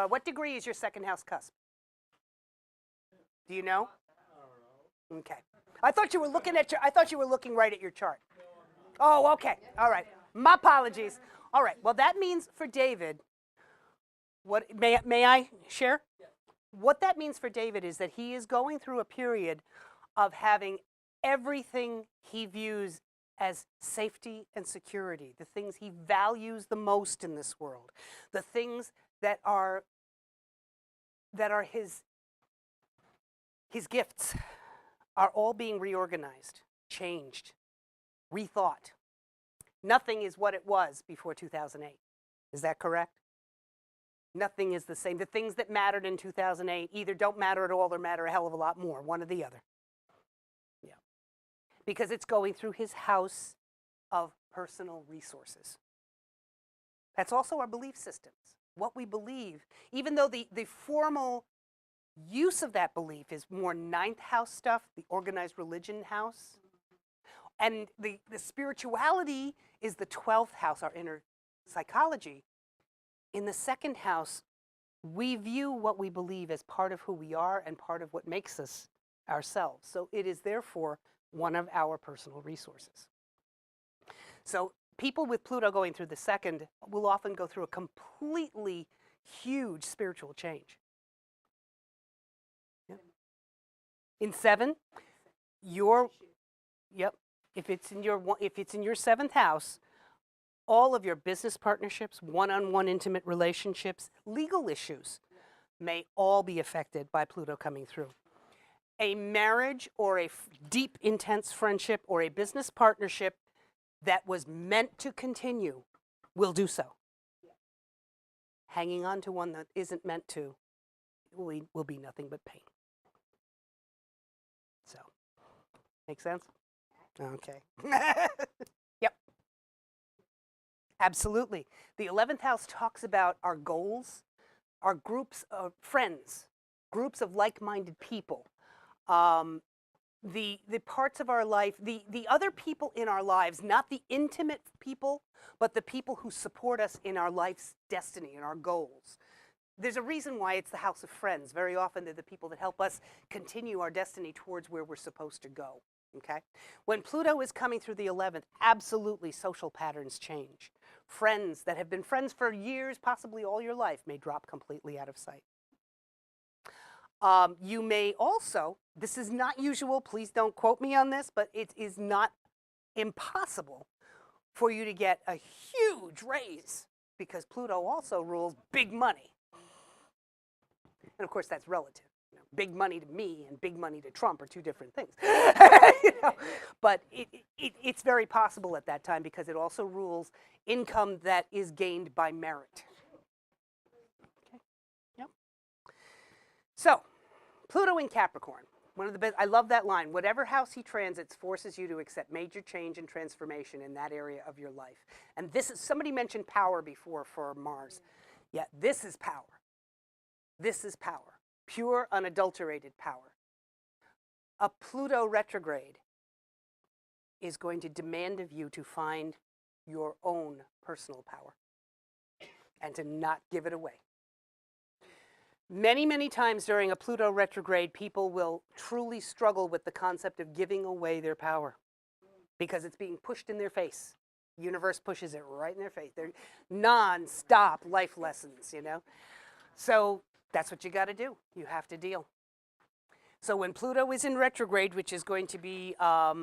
What degree is your second house cusp? Do you know? Okay. I thought you were looking right at your chart. Oh, okay. All right. My apologies. All right. Well, that means for David, what may I share? What that means for David is that he is going through a period of having everything he views as safety and security, the things he values the most in this world, the things that are his gifts are all being reorganized, changed, rethought. Nothing is what it was before 2008. Is that correct? Nothing is the same. The things that mattered in 2008 either don't matter at all or matter a hell of a lot more, one or the other. Yeah. Because it's going through his house of personal resources. That's also our belief systems, what we believe, even though the formal use of that belief is more ninth house stuff, the organized religion house. And the spirituality is the 12th house, our inner psychology. In the second house, we view what we believe as part of who we are and part of what makes us ourselves. So it is therefore one of our personal resources. So people with Pluto going through the second will often go through a completely huge spiritual change. Yeah. In 7, if it's in your 7th house, all of your business partnerships, one-on-one intimate relationships, legal issues may all be affected by Pluto coming through. A marriage or a deep, intense friendship or a business partnership that was meant to continue will do so. Hanging on to one that isn't meant to will be nothing but pain. So, make sense? Okay. Yep. Absolutely. The 11th house talks about our goals, our groups of friends, groups of like-minded people, the parts of our life, the other people in our lives, not the intimate people, but the people who support us in our life's destiny and our goals. There's a reason why it's the house of friends. Very often they're the people that help us continue our destiny towards where we're supposed to go. Okay? When Pluto is coming through the 11th, absolutely social patterns change. Friends that have been friends for years, possibly all your life, may drop completely out of sight. You may also, this is not usual, please don't quote me on this, but it is not impossible for you to get a huge raise because Pluto also rules big money. And of course, that's relative. You know, big money to me and big money to Trump are two different things. You know? But it's very possible at that time because it also rules income that is gained by merit. Okay. Yep. So, Pluto in Capricorn. One of the best, I love that line. Whatever house he transits forces you to accept major change and transformation in that area of your life. And this is, somebody mentioned power before for Mars. Yeah, this is power. This is power. Pure, unadulterated power. A Pluto retrograde is going to demand of you to find your own personal power and to not give it away. Many, many times during a Pluto retrograde, people will truly struggle with the concept of giving away their power because it's being pushed in their face. The universe pushes it right in their face. They're non-stop life lessons, you know. So that's what you got to do. You have to deal. So when Pluto is in retrograde, which is going to be at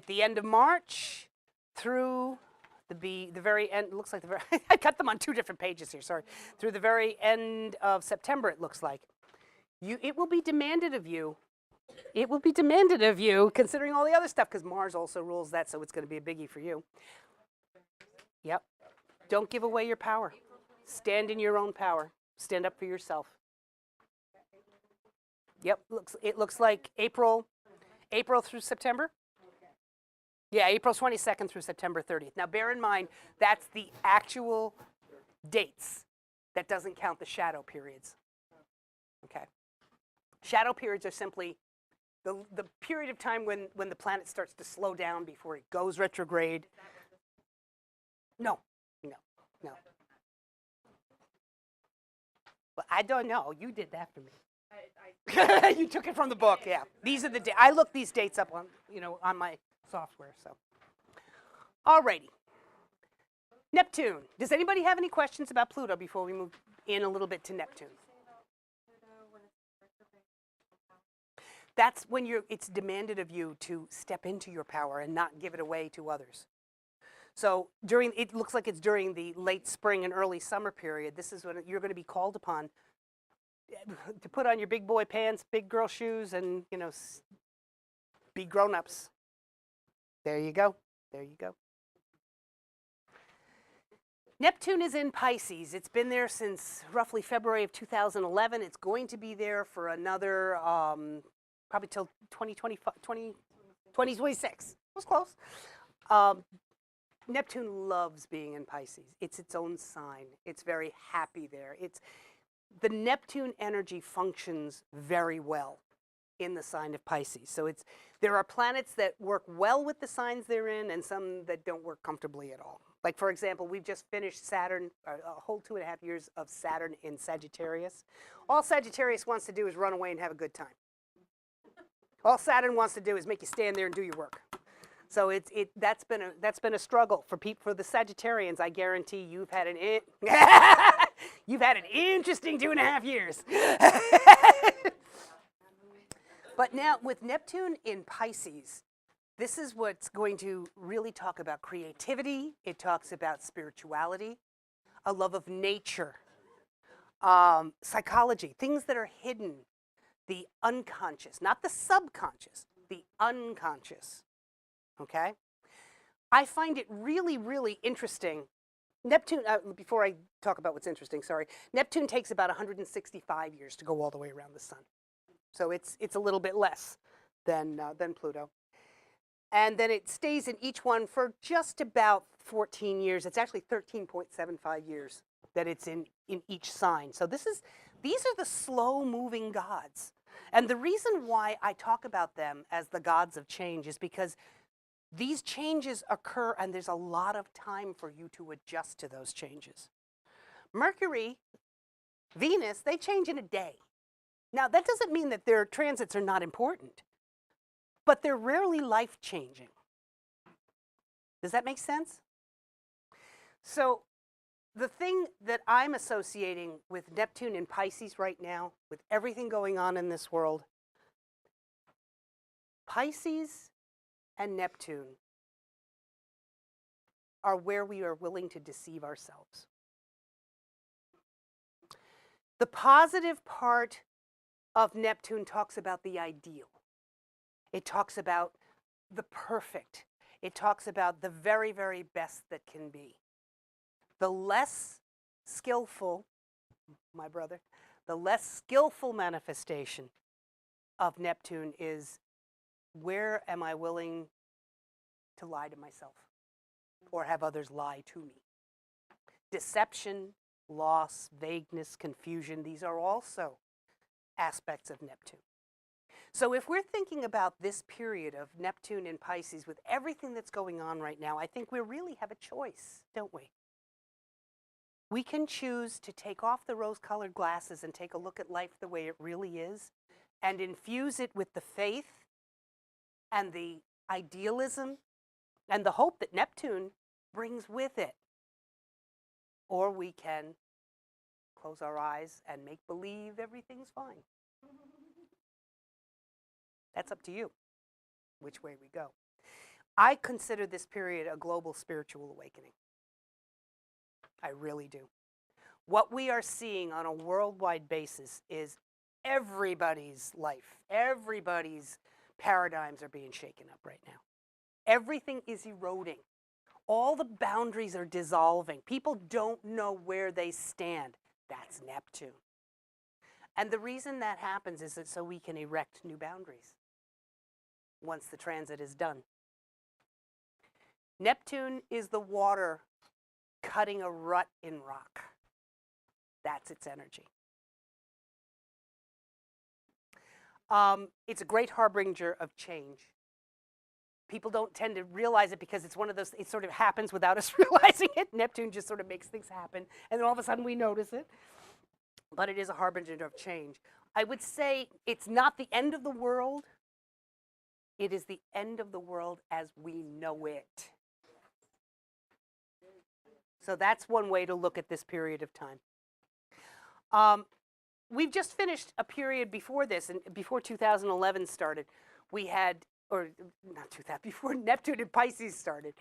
the end of March through the very end, it looks like the very, I cut them on 2 different pages here, sorry. Through the very end of September, it looks like. It will be demanded of you. It will be demanded of you, considering all the other stuff, because Mars also rules that, so it's going to be a biggie for you. Yep. Don't give away your power. Stand in your own power. Stand up for yourself. Yep. It looks like April through September. Yeah, April 22nd through September 30th. Now, bear in mind, that's the actual dates. That doesn't count the shadow periods. Okay. Shadow periods are simply the period of time when the planet starts to slow down before it goes retrograde. No. Well, I don't know. You did that for me. You took it from the book, yeah. These are the I look these dates up on, on my software, so. Alrighty. Neptune. Does anybody have any questions about Pluto before we move in a little bit to Neptune? That's when it's demanded of you to step into your power and not give it away to others. So it looks like it's during the late spring and early summer period. This is when you're going to be called upon to put on your big boy pants, big girl shoes, and, be grown-ups. There you go. There you go. Neptune is in Pisces. It's been there since roughly February of 2011. It's going to be there for another, probably till 2026. was close. Um, Neptune loves being in Pisces. It's its own sign. It's very happy there. The Neptune energy functions very well in the sign of Pisces. So there are planets that work well with the signs they're in and some that don't work comfortably at all. Like, for example, we've just finished Saturn, a whole 2.5 years of Saturn in Sagittarius. All Sagittarius wants to do is run away and have a good time. All Saturn wants to do is make you stand there and do your work. So that's been a struggle for the Sagittarians. I guarantee you've had you've had an interesting 2.5 years. But now with Neptune in Pisces, this is what's going to really talk about creativity. It talks about spirituality, a love of nature, psychology, things that are hidden, the unconscious, not the subconscious, the unconscious. Okay? I find it really, really interesting. Neptune, before I talk about what's interesting, sorry. Neptune takes about 165 years to go all the way around the sun. So it's a little bit less than Pluto. And then it stays in each one for just about 14 years. It's actually 13.75 years that it's in each sign. So these are the slow-moving gods. And the reason why I talk about them as the gods of change is because these changes occur and there's a lot of time for you to adjust to those changes. Mercury, Venus, they change in a day. Now, that doesn't mean that their transits are not important, but they're rarely life-changing. Does that make sense? So the thing that I'm associating with Neptune in Pisces right now, with everything going on in this world, Pisces and Neptune are where we are willing to deceive ourselves. The positive part of Neptune talks about the ideal. It talks about the perfect. It talks about the very, very best that can be. The less skillful, my brother, the less skillful manifestation of Neptune is, where am I willing to lie to myself or have others lie to me? Deception, loss, vagueness, confusion, these are also aspects of Neptune. So if we're thinking about this period of Neptune in Pisces with everything that's going on right now, I think we really have a choice, don't we? We can choose to take off the rose-colored glasses and take a look at life the way it really is and infuse it with the faith and the idealism and the hope that Neptune brings with it. Or we can close our eyes and make believe everything's fine. That's up to you, which way we go. I consider this period a global spiritual awakening. I really do. What we are seeing on a worldwide basis is everybody's life, everybody's paradigms are being shaken up right now. Everything is eroding. All the boundaries are dissolving. People don't know where they stand. That's Neptune. And the reason that happens is that so we can erect new boundaries once the transit is done. Neptune is the water cutting a rut in rock. That's its energy. It's a great harbinger of change. People don't tend to realize it because it's one of those, it sort of happens without us realizing it. Neptune just sort of makes things happen, and then all of a sudden we notice it. But it is a harbinger of change. I would say it's not the end of the world. It is the end of the world as we know it. So that's one way to look at this period of time. We've just finished a period before this, and before 2011 started, we had, or not 2000, before Neptune in Pisces started,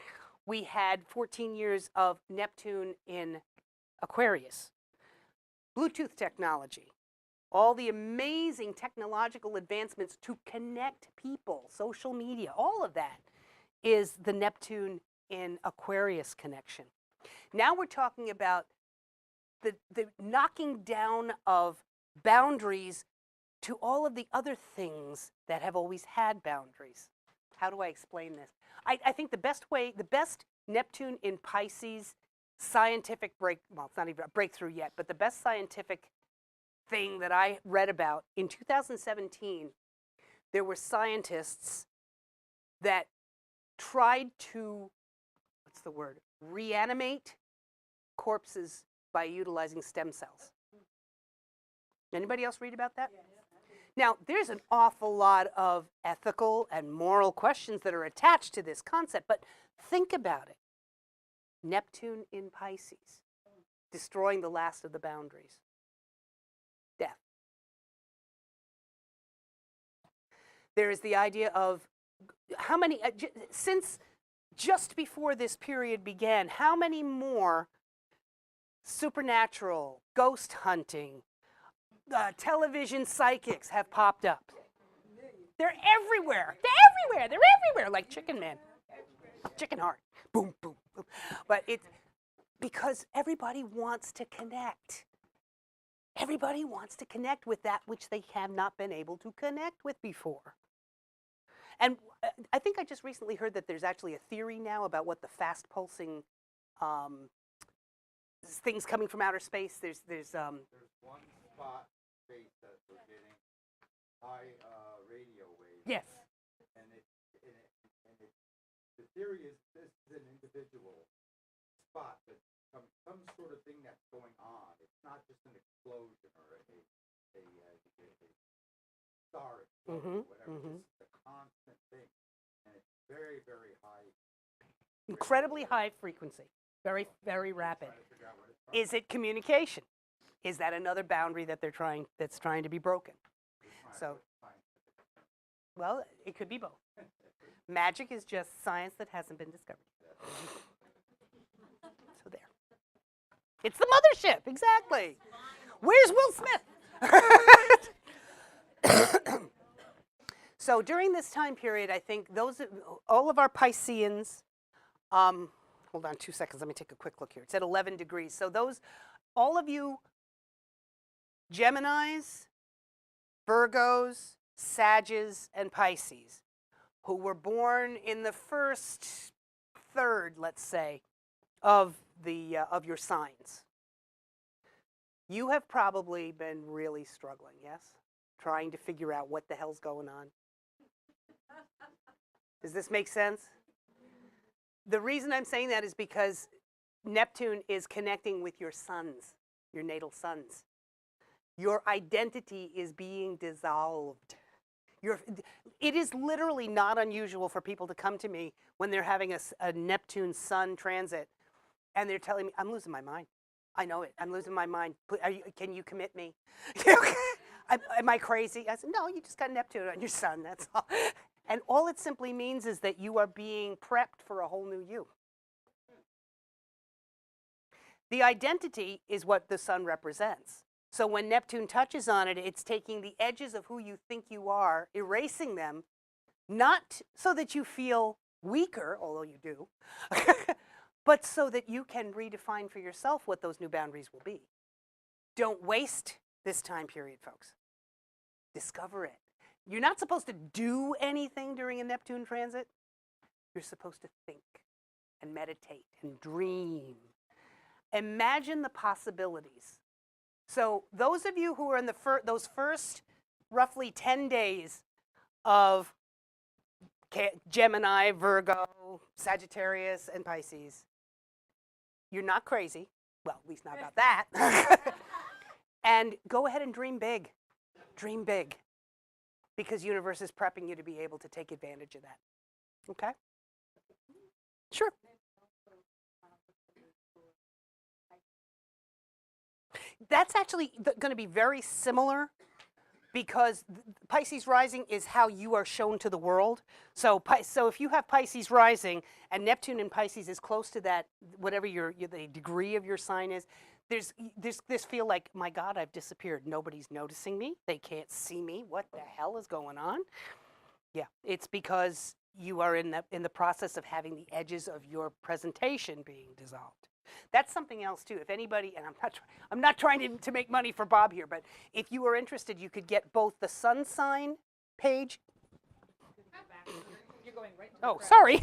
we had 14 years of Neptune in Aquarius. Bluetooth technology, all the amazing technological advancements to connect people, social media, all of that is the Neptune in Aquarius connection. Now we're talking about the knocking down of boundaries to all of the other things that have always had boundaries. how do I explain this? I think the best Neptune in Pisces scientific well, it's not even a breakthrough yet, but the best scientific thing that I read about in 2017, there were scientists that tried to, what's the word, reanimate corpses by utilizing stem cells. Anybody else read about that? Now, there's an awful lot of ethical and moral questions that are attached to this concept, but think about it. Neptune in Pisces, destroying the last of the boundaries. Death. There is the idea of how many, since just before this period began, how many more supernatural, ghost hunting, television psychics have popped up? They're everywhere. They're everywhere. They're everywhere, like Chicken Man. Chicken Heart. Boom, boom, boom. But it's because everybody wants to connect. Everybody wants to connect with that which they have not been able to connect with before. And I think I just recently heard that there's actually a theory now about what the fast pulsing things coming from outer space. There's one spot space that we're getting high radio waves. Yes. And the theory is this is an individual spot that's some sort of thing that's going on. It's not just an explosion or a star explosion or whatever. It's a constant thing, and it's very, very high. Incredibly high frequency. Very, very rapid. Is it communication? Is that another boundary that that's trying to be broken? So, well, it could be both. Magic is just science that hasn't been discovered. So there. It's the mothership, exactly. Where's Will Smith? So during this time period, I think all of our Pisceans, hold on 2 seconds, let me take a quick look here. It's at 11 degrees. So all of you Geminis, Virgos, Sages, and Pisces, who were born in the first third, let's say, of your signs, you have probably been really struggling, yes? Trying to figure out what the hell's going on. Does this make sense? The reason I'm saying that is because Neptune is connecting with your suns, your natal suns. Your identity is being dissolved. It is literally not unusual for people to come to me when they're having a Neptune Sun transit, and they're telling me, I'm losing my mind. I know it. I'm losing my mind. Can you commit me? Am I crazy? I said, no, you just got Neptune on your Sun, that's all. And all it simply means is that you are being prepped for a whole new you. The identity is what the Sun represents. So when Neptune touches on it, it's taking the edges of who you think you are, erasing them, not so that you feel weaker, although you do, but so that you can redefine for yourself what those new boundaries will be. Don't waste this time period, folks. Discover it. You're not supposed to do anything during a Neptune transit. You're supposed to think and meditate and dream. Imagine the possibilities. So those of you who are in those first roughly 10 days of Gemini, Virgo, Sagittarius, and Pisces, you're not crazy. Well, at least not about that. And go ahead and dream big. Dream big. Because universe is prepping you to be able to take advantage of that. Okay? Sure. That's actually going to be very similar because Pisces rising is how you are shown to the world. So if you have Pisces rising and Neptune in Pisces is close to that, whatever the degree of your sign is, there's this feel like, my God, I've disappeared. Nobody's noticing me. They can't see me. What the hell is going on? Yeah, it's because you are in the process of having the edges of your presentation being dissolved. That's something else too. If anybody, and I'm not trying to make money for Bob here, but if you are interested, you could get both the sun sign page. going right to Oh, the sorry.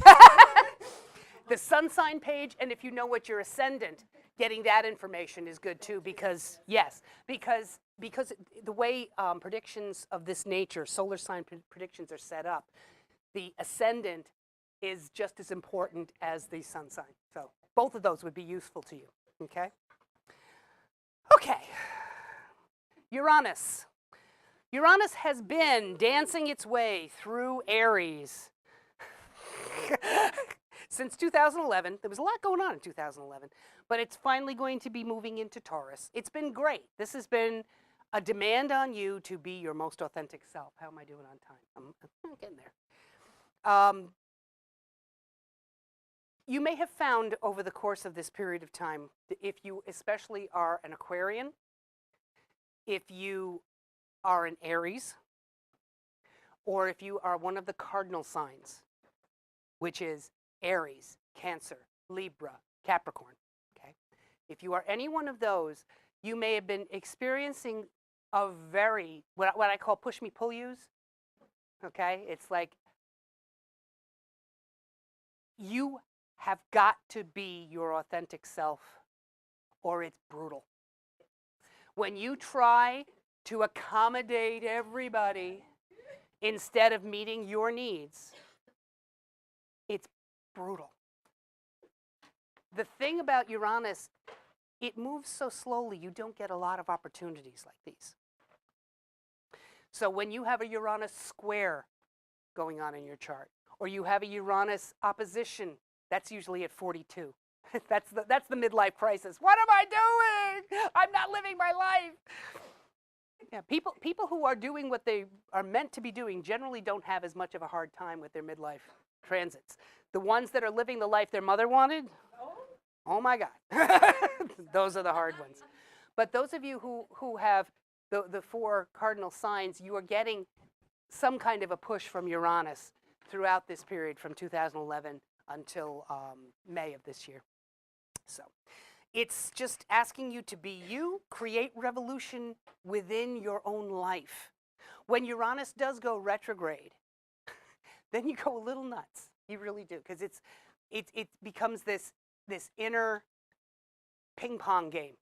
The sun sign page, and if you know what your ascendant, getting that information is good too, because, yes, because the way predictions of this nature, solar sign predictions are set up, the ascendant is just as important as the sun sign. So both of those would be useful to you, okay? Okay, Uranus. Uranus has been dancing its way through Aries since 2011. There was a lot going on in 2011, but it's finally going to be moving into Taurus. It's been great. This has been a demand on you to be your most authentic self. How am I doing on time? I'm getting there. You may have found over the course of this period of time, that if you especially are an Aquarian, if you are an Aries, or if you are one of the cardinal signs, which is Aries, Cancer, Libra, Capricorn, okay? If you are any one of those, you may have been experiencing a very, what I call push me, pull yous, okay? It's like you have got to be your authentic self, or it's brutal. When you try to accommodate everybody instead of meeting your needs, it's brutal. The thing about Uranus, it moves so slowly, you don't get a lot of opportunities like these. So when you have a Uranus square going on in your chart, or you have a Uranus opposition, that's usually at 42. That's the midlife crisis. What am I doing? I'm not living my life. Yeah, people who are doing what they are meant to be doing generally don't have as much of a hard time with their midlife transits. The ones that are living the life their mother wanted, oh my God, those are the hard ones. But those of you who have the four cardinal signs, you are getting some kind of a push from Uranus throughout this period from 2011 until May of this year. So it's just asking you to be you, create revolution within your own life. When Uranus does go retrograde, then you go a little nuts. You really do, because it becomes this inner ping pong game.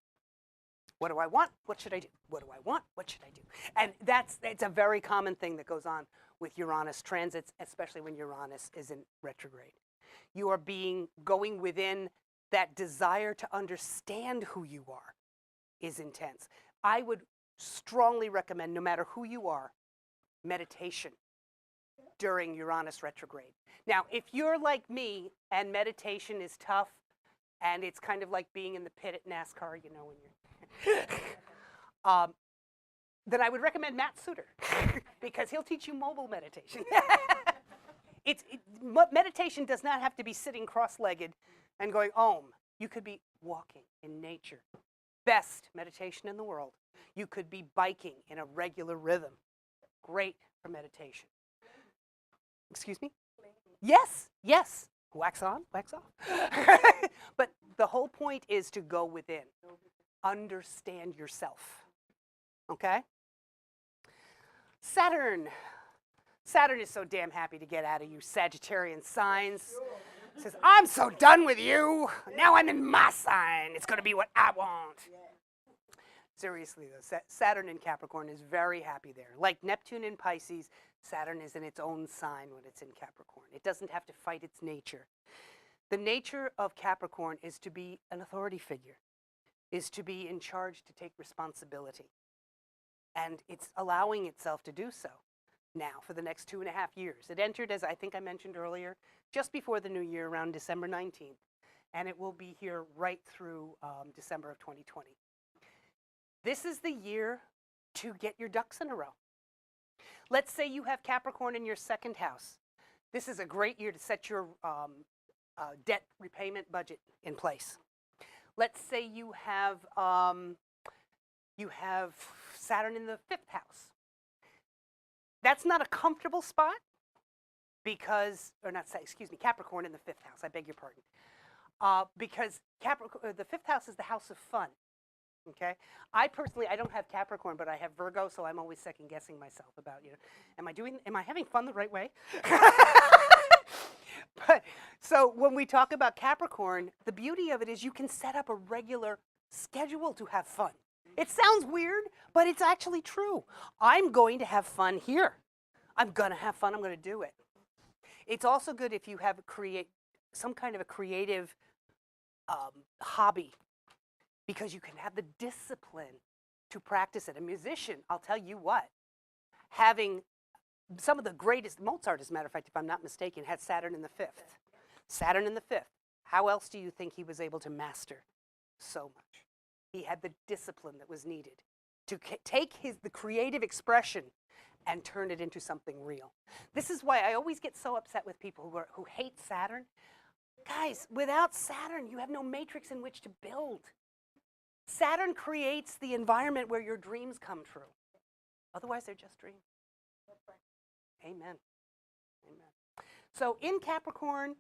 What do I want? What should I do? What do I want? What should I do? And it's a very common thing that goes on with Uranus transits, especially when Uranus is in retrograde. You are going within. That desire to understand who you are is intense. I would strongly recommend, no matter who you are, meditation during Uranus retrograde. Now, if you're like me and meditation is tough and it's kind of like being in the pit at NASCAR, you know, when you're then I would recommend Matt Suter because he'll teach you mobile meditation. Meditation does not have to be sitting cross-legged and going om. You could be walking in nature. Best meditation in the world. You could be biking in a regular rhythm. Great for meditation. Excuse me? Yes, yes. Wax on, wax off. But the whole point is to go within. Understand yourself. Okay? Saturn. Saturn is so damn happy to get out of you Sagittarian signs. Says, I'm so done with you. Now I'm in my sign. It's going to be what I want. Seriously, though, Saturn in Capricorn is very happy there. Like Neptune in Pisces, Saturn is in its own sign when it's in Capricorn. It doesn't have to fight its nature. The nature of Capricorn is to be an authority figure, is to be in charge, to take responsibility. And it's allowing itself to do so now for the next 2.5 years. It entered, as I think I mentioned earlier, just before the new year, around December 19th. And it will be here right through December of 2020. This is the year to get your ducks in a row. Let's say you have Capricorn in your second house. This is a great year to set your debt repayment budget in place. Let's say you have Saturn in the fifth house. That's not a comfortable spot because, Capricorn in the fifth house. I beg your pardon. Because the fifth house is the house of fun. Okay, I don't have Capricorn, but I have Virgo, so I'm always second guessing myself about, am I having fun the right way? But so when we talk about Capricorn, the beauty of it is you can set up a regular schedule to have fun. It sounds weird, but it's actually true. I'm going to have fun here. I'm going to have fun. I'm going to do it. It's also good if you have some kind of a creative hobby, because you can have the discipline to practice it. A musician, I'll tell you what, having some of the greatest, Mozart, as a matter of fact, if I'm not mistaken, had Saturn in the fifth. Saturn in the fifth. How else do you think he was able to master so much? He had the discipline that was needed to take the creative expression and turn it into something real. This is why I always get so upset with people who hate Saturn. Guys, without Saturn, you have no matrix in which to build. Saturn creates the environment where your dreams come true. Otherwise, they're just dreams. Amen. Amen. So in Capricorn,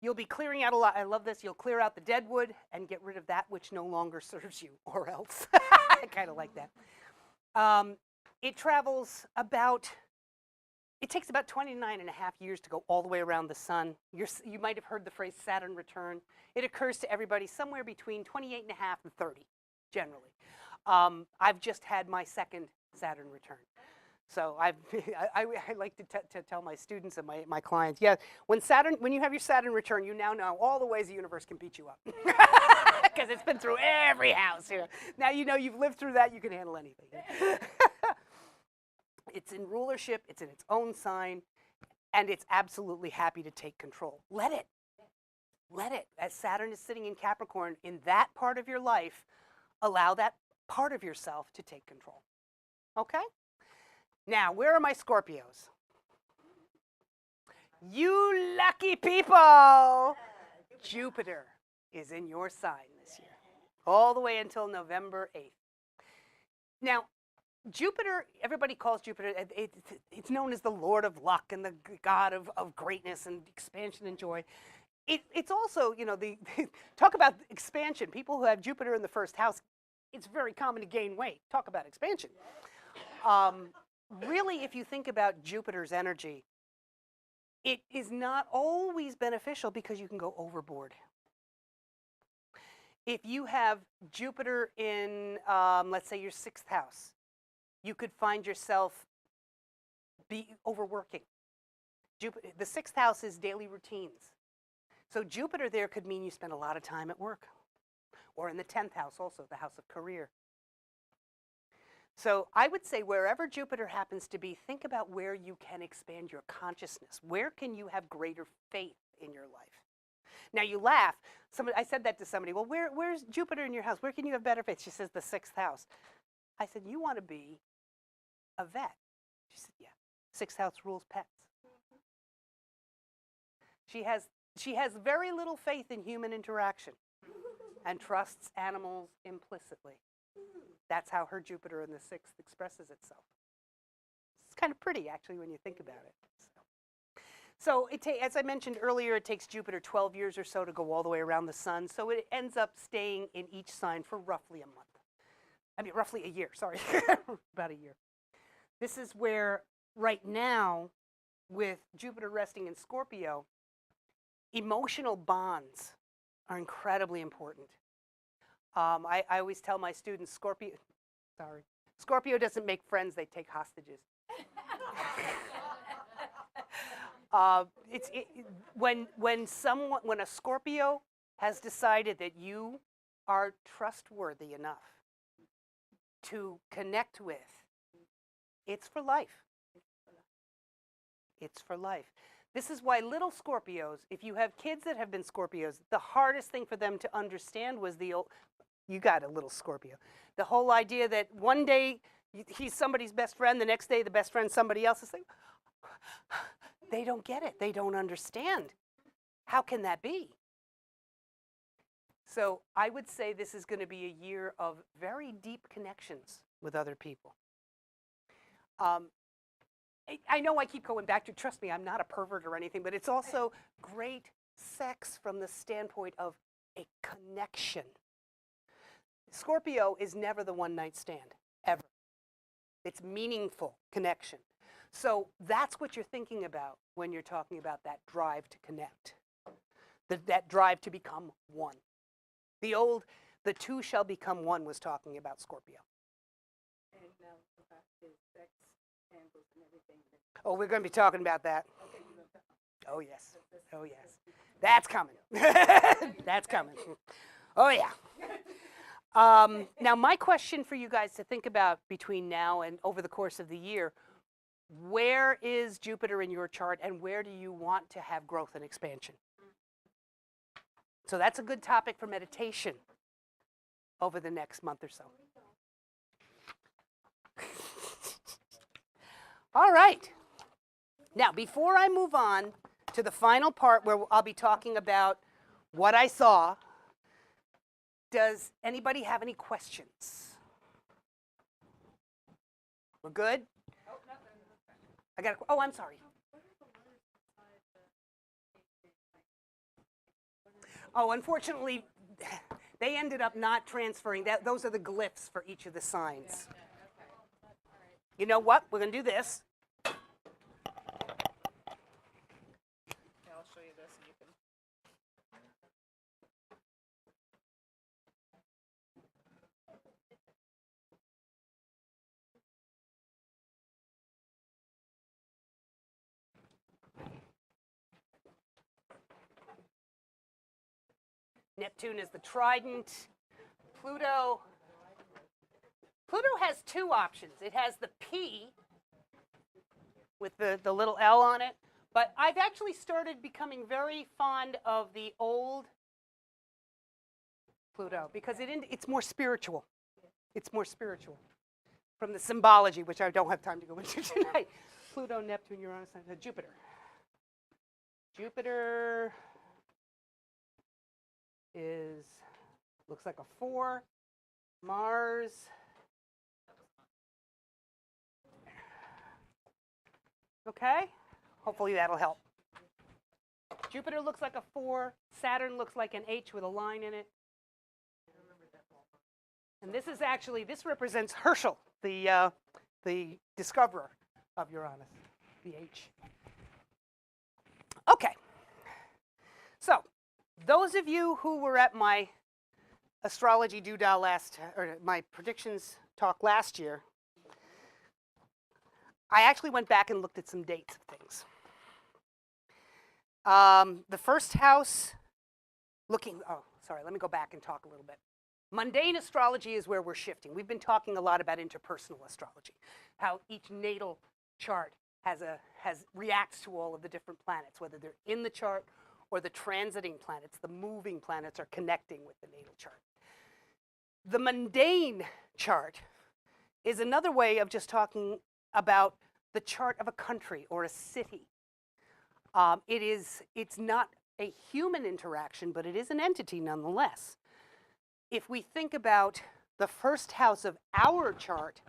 you'll be clearing out a lot. I love this. You'll clear out the dead wood and get rid of that which no longer serves you, or else. I kind of like that. It travels it takes about 29 and a half years to go all the way around the sun. You might have heard the phrase Saturn return. It occurs to everybody somewhere between 28 and a half and 30, generally. I've just had my second Saturn return. So I like to tell my students and my clients, yeah, when you have your Saturn return, you now know all the ways the universe can beat you up. Because it's been through every house here. Now you know you've lived through that, you can handle anything. It's in rulership, it's in its own sign, and it's absolutely happy to take control. Let it. Let it. As Saturn is sitting in Capricorn, in that part of your life, allow that part of yourself to take control. Okay? Now, where are my Scorpios? You lucky people! Jupiter is in your sign this year, all the way until November 8th. Now, Jupiter, everybody calls Jupiter, it's known as the Lord of Luck and the God of greatness and expansion and joy. It's also, talk about expansion. People who have Jupiter in the first house, it's very common to gain weight. Talk about expansion. Really, if you think about Jupiter's energy, it is not always beneficial because you can go overboard. If you have Jupiter in, let's say, your sixth house, you could find yourself overworking. The sixth house is daily routines. So Jupiter there could mean you spend a lot of time at work. Or in the 10th house also, the house of career. So I would say wherever Jupiter happens to be, think about where you can expand your consciousness. Where can you have greater faith in your life? Now you laugh. I said that to somebody. Well, where's Jupiter in your house? Where can you have better faith? She says the sixth house. I said, you want to be a vet? She said, yeah. Sixth house rules pets. She has very little faith in human interaction and trusts animals implicitly. That's how her Jupiter in the sixth expresses itself. It's kind of pretty, actually, when you think about it. So as I mentioned earlier, it takes Jupiter 12 years or so to go all the way around the sun. So it ends up staying in each sign for roughly a month. I mean, roughly a year, sorry, about a year. This is where, right now, with Jupiter resting in Scorpio, emotional bonds are incredibly important. I always tell my students, Scorpio doesn't make friends, they take hostages. When a Scorpio has decided that you are trustworthy enough to connect with, it's for life. It's for life. This is why little Scorpios, if you have kids that have been Scorpios, the hardest thing for them to understand was you got a little Scorpio. The whole idea that one day he's somebody's best friend, the next day the best friend's somebody else's. They don't get it. They don't understand. How can that be? So I would say this is going to be a year of very deep connections with other people. I know I keep going back to, trust me, I'm not a pervert or anything, but it's also great sex from the standpoint of a connection. Scorpio is never the one-night stand, ever. It's meaningful connection. So that's what you're thinking about when you're talking about that drive to connect, that drive to become one. The two shall become one was talking about Scorpio. And now the fact is sex, candles, and everything. Oh, we're going to be talking about that. Okay, you know, Oh, yes. Oh, yes. That's coming. That's coming. Oh, yeah. Now, my question for you guys to think about between now and over the course of the year, where is Jupiter in your chart and where do you want to have growth and expansion? So that's a good topic for meditation over the next month or so. All right. Now, before I move on to the final part where I'll be talking about what I saw, does anybody have any questions? We're good? Oh, I'm sorry. Oh, unfortunately, they ended up not transferring that. Those are the glyphs for each of the signs. You know what? We're going to do this. Yeah, I'll show you this and you can. Neptune is the trident. Pluto has two options. It has the P with the little L on it, but I've actually started becoming very fond of the old Pluto because it's more spiritual. It's more spiritual from the symbology, which I don't have time to go into tonight. Pluto, Neptune, Uranus, Jupiter. Jupiter looks like a 4. Mars. Okay, hopefully that'll help. Jupiter looks like a 4. Saturn looks like an H with a line in it. And this represents Herschel, the discoverer of Uranus, the H. Okay, so those of you who were at my astrology doodah or my predictions talk last year, I actually went back and looked at some dates of things. The first house, let me go back and talk a little bit. Mundane astrology is where we're shifting. We've been talking a lot about interpersonal astrology, how each natal chart reacts to all of the different planets, whether they're in the chart or the transiting planets, the moving planets are connecting with the natal chart. The mundane chart is another way of just talking about the chart of a country or a city. It's not a human interaction, but it is an entity nonetheless. If we think about the first house of our chart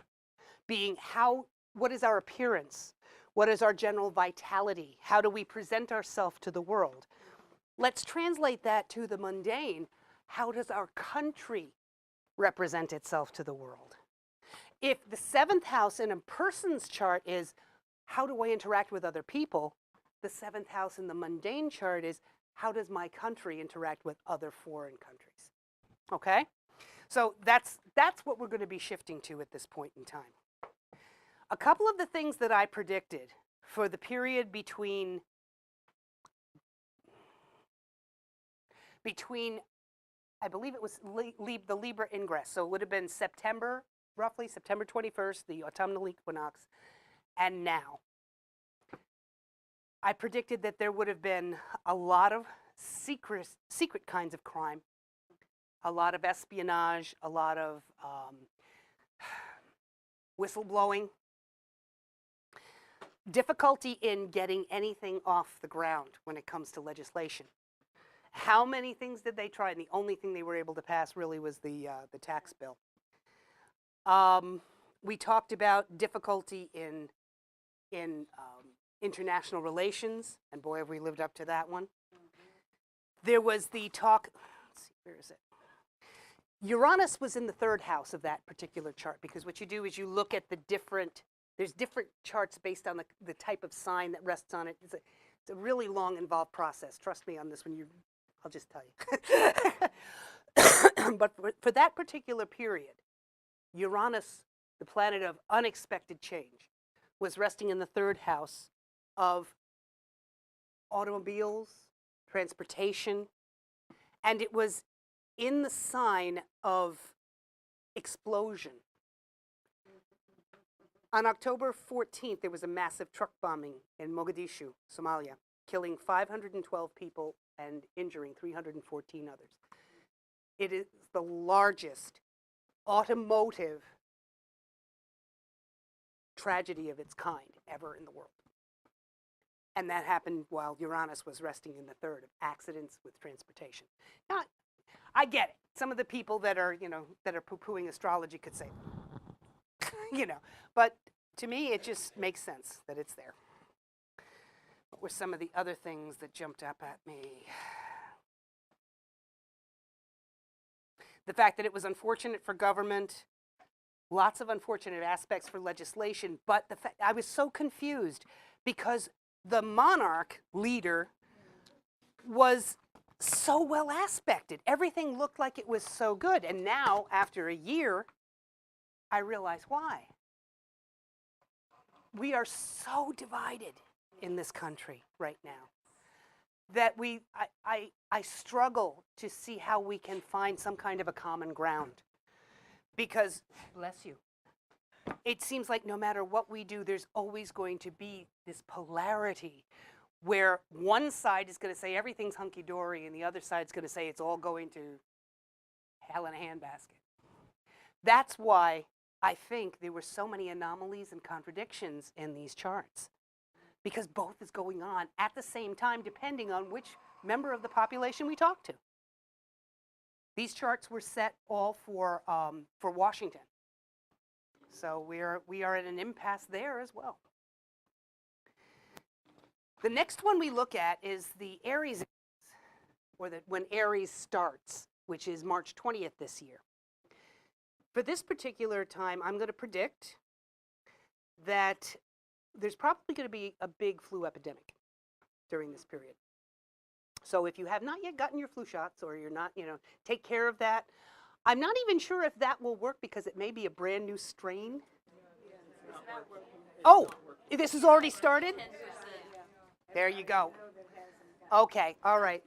being what is our appearance? What is our general vitality? How do we present ourselves to the world? Let's translate that to the mundane. How does our country represent itself to the world? If the 7th house in a person's chart is how do I interact with other people, the 7th house in the mundane chart is how does my country interact with other foreign countries? Okay? So that's what we're going to be shifting to at this point in time. A couple of the things that I predicted for the period between I believe it was the Libra ingress, so it would have been roughly September 21st, the autumnal equinox, and now. I predicted that there would have been a lot of secret kinds of crime, a lot of espionage, a lot of whistleblowing, difficulty in getting anything off the ground when it comes to legislation. How many things did they try? And the only thing they were able to pass really was the tax bill. We talked about difficulty in international relations, and boy, have we lived up to that one. There was the talk, let's see, where is it? Uranus was in the 3rd house of that particular chart, because what you do is you look at the different There's different charts based on the type of sign that rests on it. It's a really long, involved process. Trust me on this one. I'll just tell you. But for that particular period, Uranus, the planet of unexpected change, was resting in the third house of automobiles, transportation, and it was in the sign of explosion. On October 14th, there was a massive truck bombing in Mogadishu, Somalia, killing 512 people and injuring 314 others. It is the largest automotive tragedy of its kind ever in the world. And that happened while Uranus was resting in the third of accidents with transportation. Now, I get it. Some of the people that are poo-pooing astrology could say, but to me, it just makes sense that it's there. What were some of the other things that jumped up at me? The fact that it was unfortunate for government, lots of unfortunate aspects for legislation, but the fact I was so confused because the monarch leader was so well aspected. Everything looked like it was so good. And now, after a year, I realize why. We are so divided in this country right now that I struggle to see how we can find some kind of a common ground. Because, bless you, it seems like no matter what we do, there's always going to be this polarity where one side is going to say everything's hunky-dory and the other side's going to say it's all going to hell in a handbasket. That's why I think there were so many anomalies and contradictions in these charts, because both is going on at the same time, depending on which member of the population we talk to. These charts were set all for Washington. So we are at an impasse there as well. The next one we look at is the Aries, or when Aries starts, which is March 20th this year. For this particular time, I'm going to predict that there's probably going to be a big flu epidemic during this period. So if you have not yet gotten your flu shots, or you're not, take care of that. I'm not even sure if that will work because it may be a brand new strain. Oh, this has already started? There you go. Okay, all right.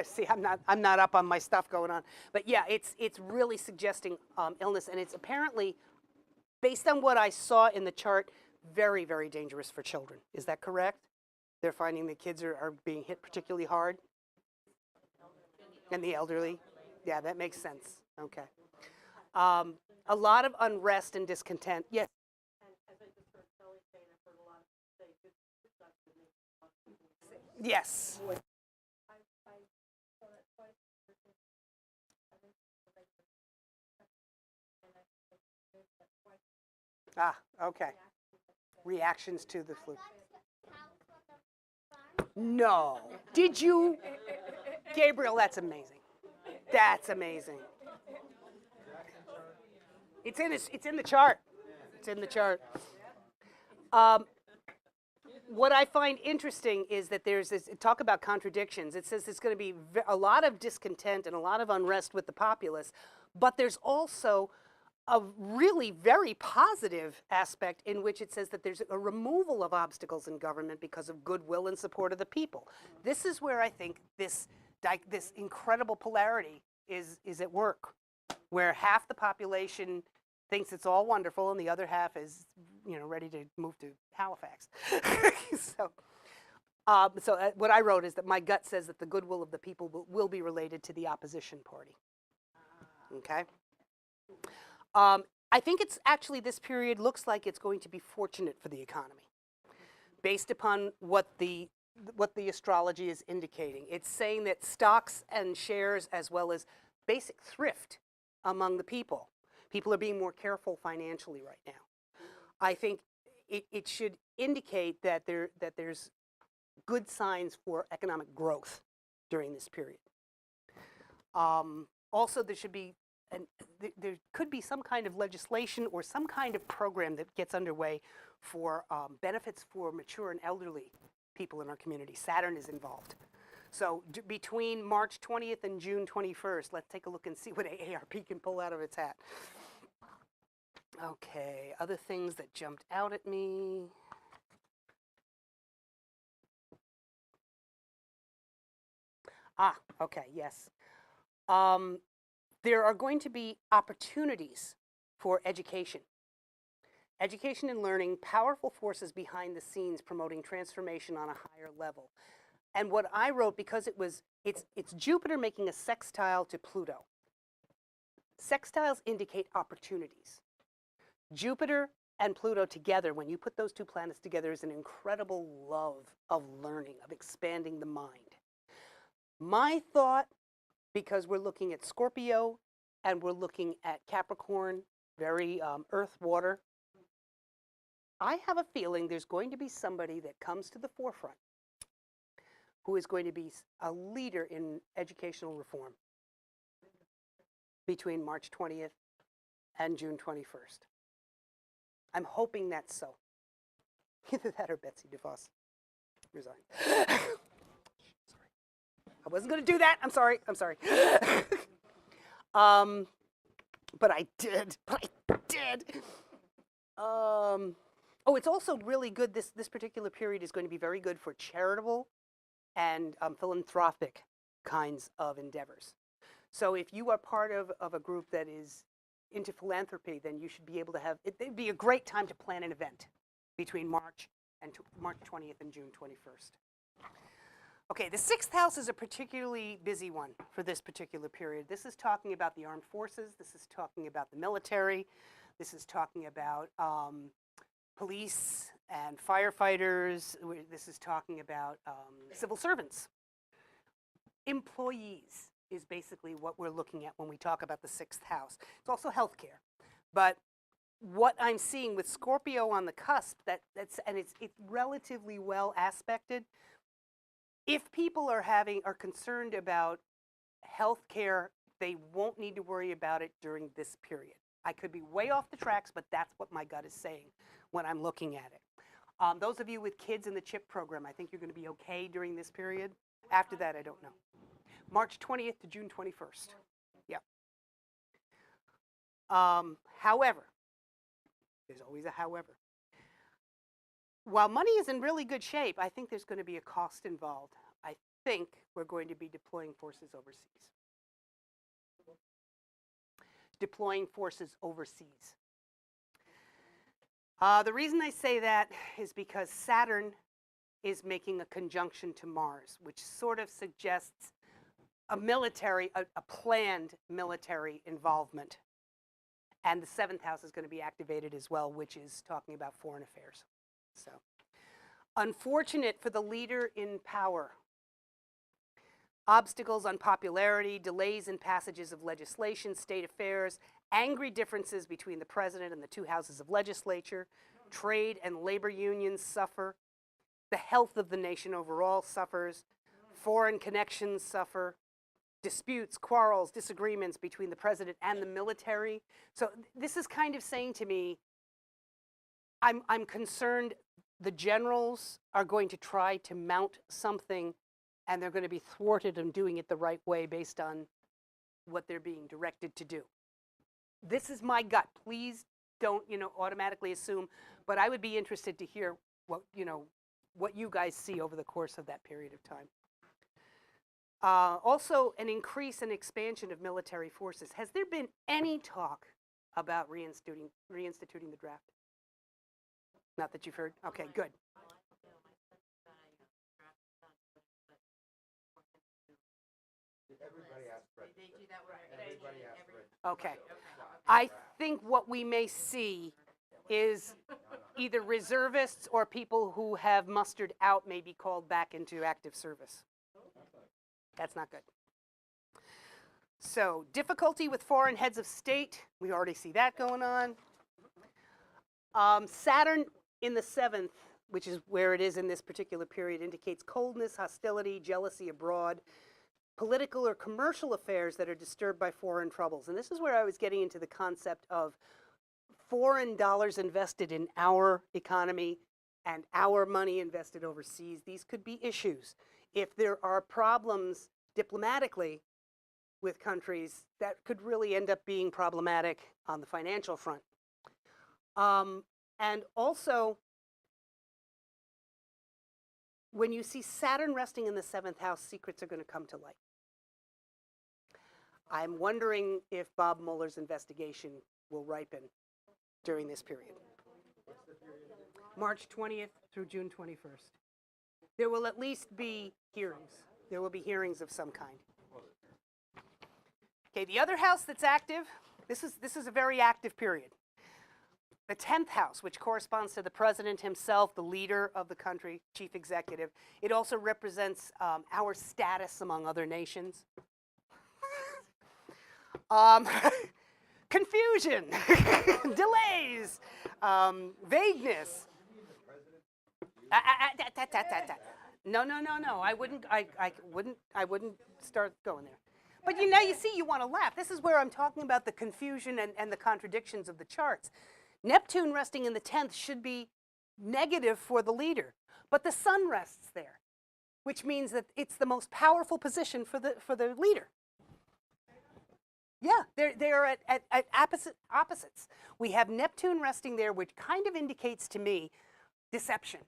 See, I'm not up on my stuff going on. But yeah, it's really suggesting illness, and it's apparently, based on what I saw in the chart, very, very dangerous for children. Is that correct? They're finding the kids are being hit particularly hard? And the elderly? Yeah, that makes sense. Okay. A lot of unrest and discontent. Yes? And as I just heard Kelly say, and I've heard a lot of people say, good stuff to make a lot of people sick. Yes. I saw that twice. I think and I think that twice. Ah, okay. Reactions to the flu. No. Did you? Gabriel, that's amazing. That's amazing. It's in the chart. It's in the chart. What I find interesting is that there's this talk about contradictions. It says there's going to be a lot of discontent and a lot of unrest with the populace, but there's also a really very positive aspect in which it says that there's a removal of obstacles in government because of goodwill and support of the people. This is where I think this incredible polarity is at work, where half the population thinks it's all wonderful and the other half is, ready to move to Halifax. So what I wrote is that my gut says that the goodwill of the people will be related to the opposition party. Okay. I think it's actually, this period looks like it's going to be fortunate for the economy, based upon what the astrology is indicating. It's saying that stocks and shares, as well as basic thrift among the people are being more careful financially right now. I think it should indicate that there's good signs for economic growth during this period. Also, there should be there could be some kind of legislation or some kind of program that gets underway for benefits for mature and elderly people in our community. Saturn is involved. So between March 20th and June 21st, let's take a look and see what AARP can pull out of its hat. Okay, other things that jumped out at me. Okay, yes. There are going to be opportunities for education. Education and learning, powerful forces behind the scenes promoting transformation on a higher level. And what I wrote, because it's Jupiter making a sextile to Pluto. Sextiles indicate opportunities. Jupiter and Pluto together, when you put those two planets together, is an incredible love of learning, of expanding the mind. My thought, because we're looking at Scorpio and we're looking at Capricorn, very earth, water, I have a feeling there's going to be somebody that comes to the forefront who is going to be a leader in educational reform between March 20th and June 21st. I'm hoping that's so. Either that or Betsy DeVos resigned. I wasn't going to do that. I'm sorry. But I did. Oh, it's also really good. This particular period is going to be very good for charitable and philanthropic kinds of endeavors. So if you are part of a group that is into philanthropy, then you should be able to have, it'd be a great time to plan an event between March 20th and June 21st. Okay, the 6th house is a particularly busy one for this particular period. This is talking about the armed forces. This is talking about the military. This is talking about police and firefighters. This is talking about civil servants. Employees is basically what we're looking at when we talk about the 6th house. It's also healthcare. But what I'm seeing with Scorpio on the cusp, it's relatively well aspected. If people are concerned about health care, they won't need to worry about it during this period. I could be way off the tracks, but that's what my gut is saying when I'm looking at it. Those of you with kids in the CHIP program, I think you're going to be okay during this period. After that, I don't know. March 20th to June 21st. Yeah. However, there's always a however. While money is in really good shape, I think there's going to be a cost involved. I think we're going to be deploying forces overseas. The reason I say that is because Saturn is making a conjunction to Mars, which sort of suggests a planned military involvement. And the 7th house is going to be activated as well, which is talking about foreign affairs. So, unfortunate for the leader in power. Obstacles on popularity, delays in passages of legislation, state affairs, angry differences between the president and the two houses of legislature, trade and labor unions suffer, the health of the nation overall suffers, foreign connections suffer, disputes, quarrels, disagreements between the president and the military. So this is kind of saying to me, I'm concerned the generals are going to try to mount something and they're going to be thwarted in doing it the right way based on what they're being directed to do. This is my gut. Please don't, automatically assume, but I would be interested to hear what you guys see over the course of that period of time. Also, an increase and expansion of military forces. Has there been any talk about reinstituting the draft? Not that you've heard? Okay, good. Everybody asked for it. They do that with Everybody asked for it. Okay. I think what we may see is either reservists or people who have mustered out may be called back into active service. That's not good. So, difficulty with foreign heads of state. We already see that going on. Saturn in the 7th, which is where it is in this particular period, indicates coldness, hostility, jealousy abroad. political or commercial affairs that are disturbed by foreign troubles. And this is where I was getting into the concept of foreign dollars invested in our economy and our money invested overseas. These could be issues. If there are problems diplomatically with countries, that could really end up being problematic on the financial front. And also, when you see Saturn resting in the 7th house, secrets are going to come to light. I'm wondering if Bob Mueller's investigation will ripen during this period. March 20th through June 21st. There will at least be hearings. There will be hearings of some kind. Okay, the other house that's active, this is a very active period. The 10th house, which corresponds to the president himself, the leader of the country, chief executive. It also represents our status among other nations. Confusion, delays, vagueness. No. I wouldn't start going there. But you see, you want to laugh. This is where I'm talking about the confusion and the contradictions of the charts. Neptune resting in the 10th should be negative for the leader, but the sun rests there, which means that it's the most powerful position for the leader. Yeah, they're at opposites. We have Neptune resting there, which kind of indicates to me deception.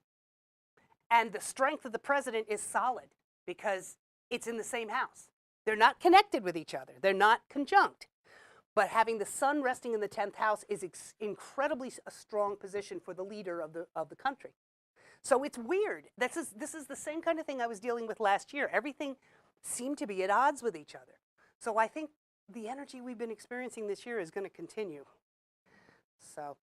And the strength of the president is solid because it's in the same house. They're not connected with each other. They're not conjunct. But having the sun resting in the 10th house is incredibly a strong position for the leader of the country. So it's weird. This is the same kind of thing I was dealing with last year. Everything seemed to be at odds with each other. So I think the energy we've been experiencing this year is going to continue. So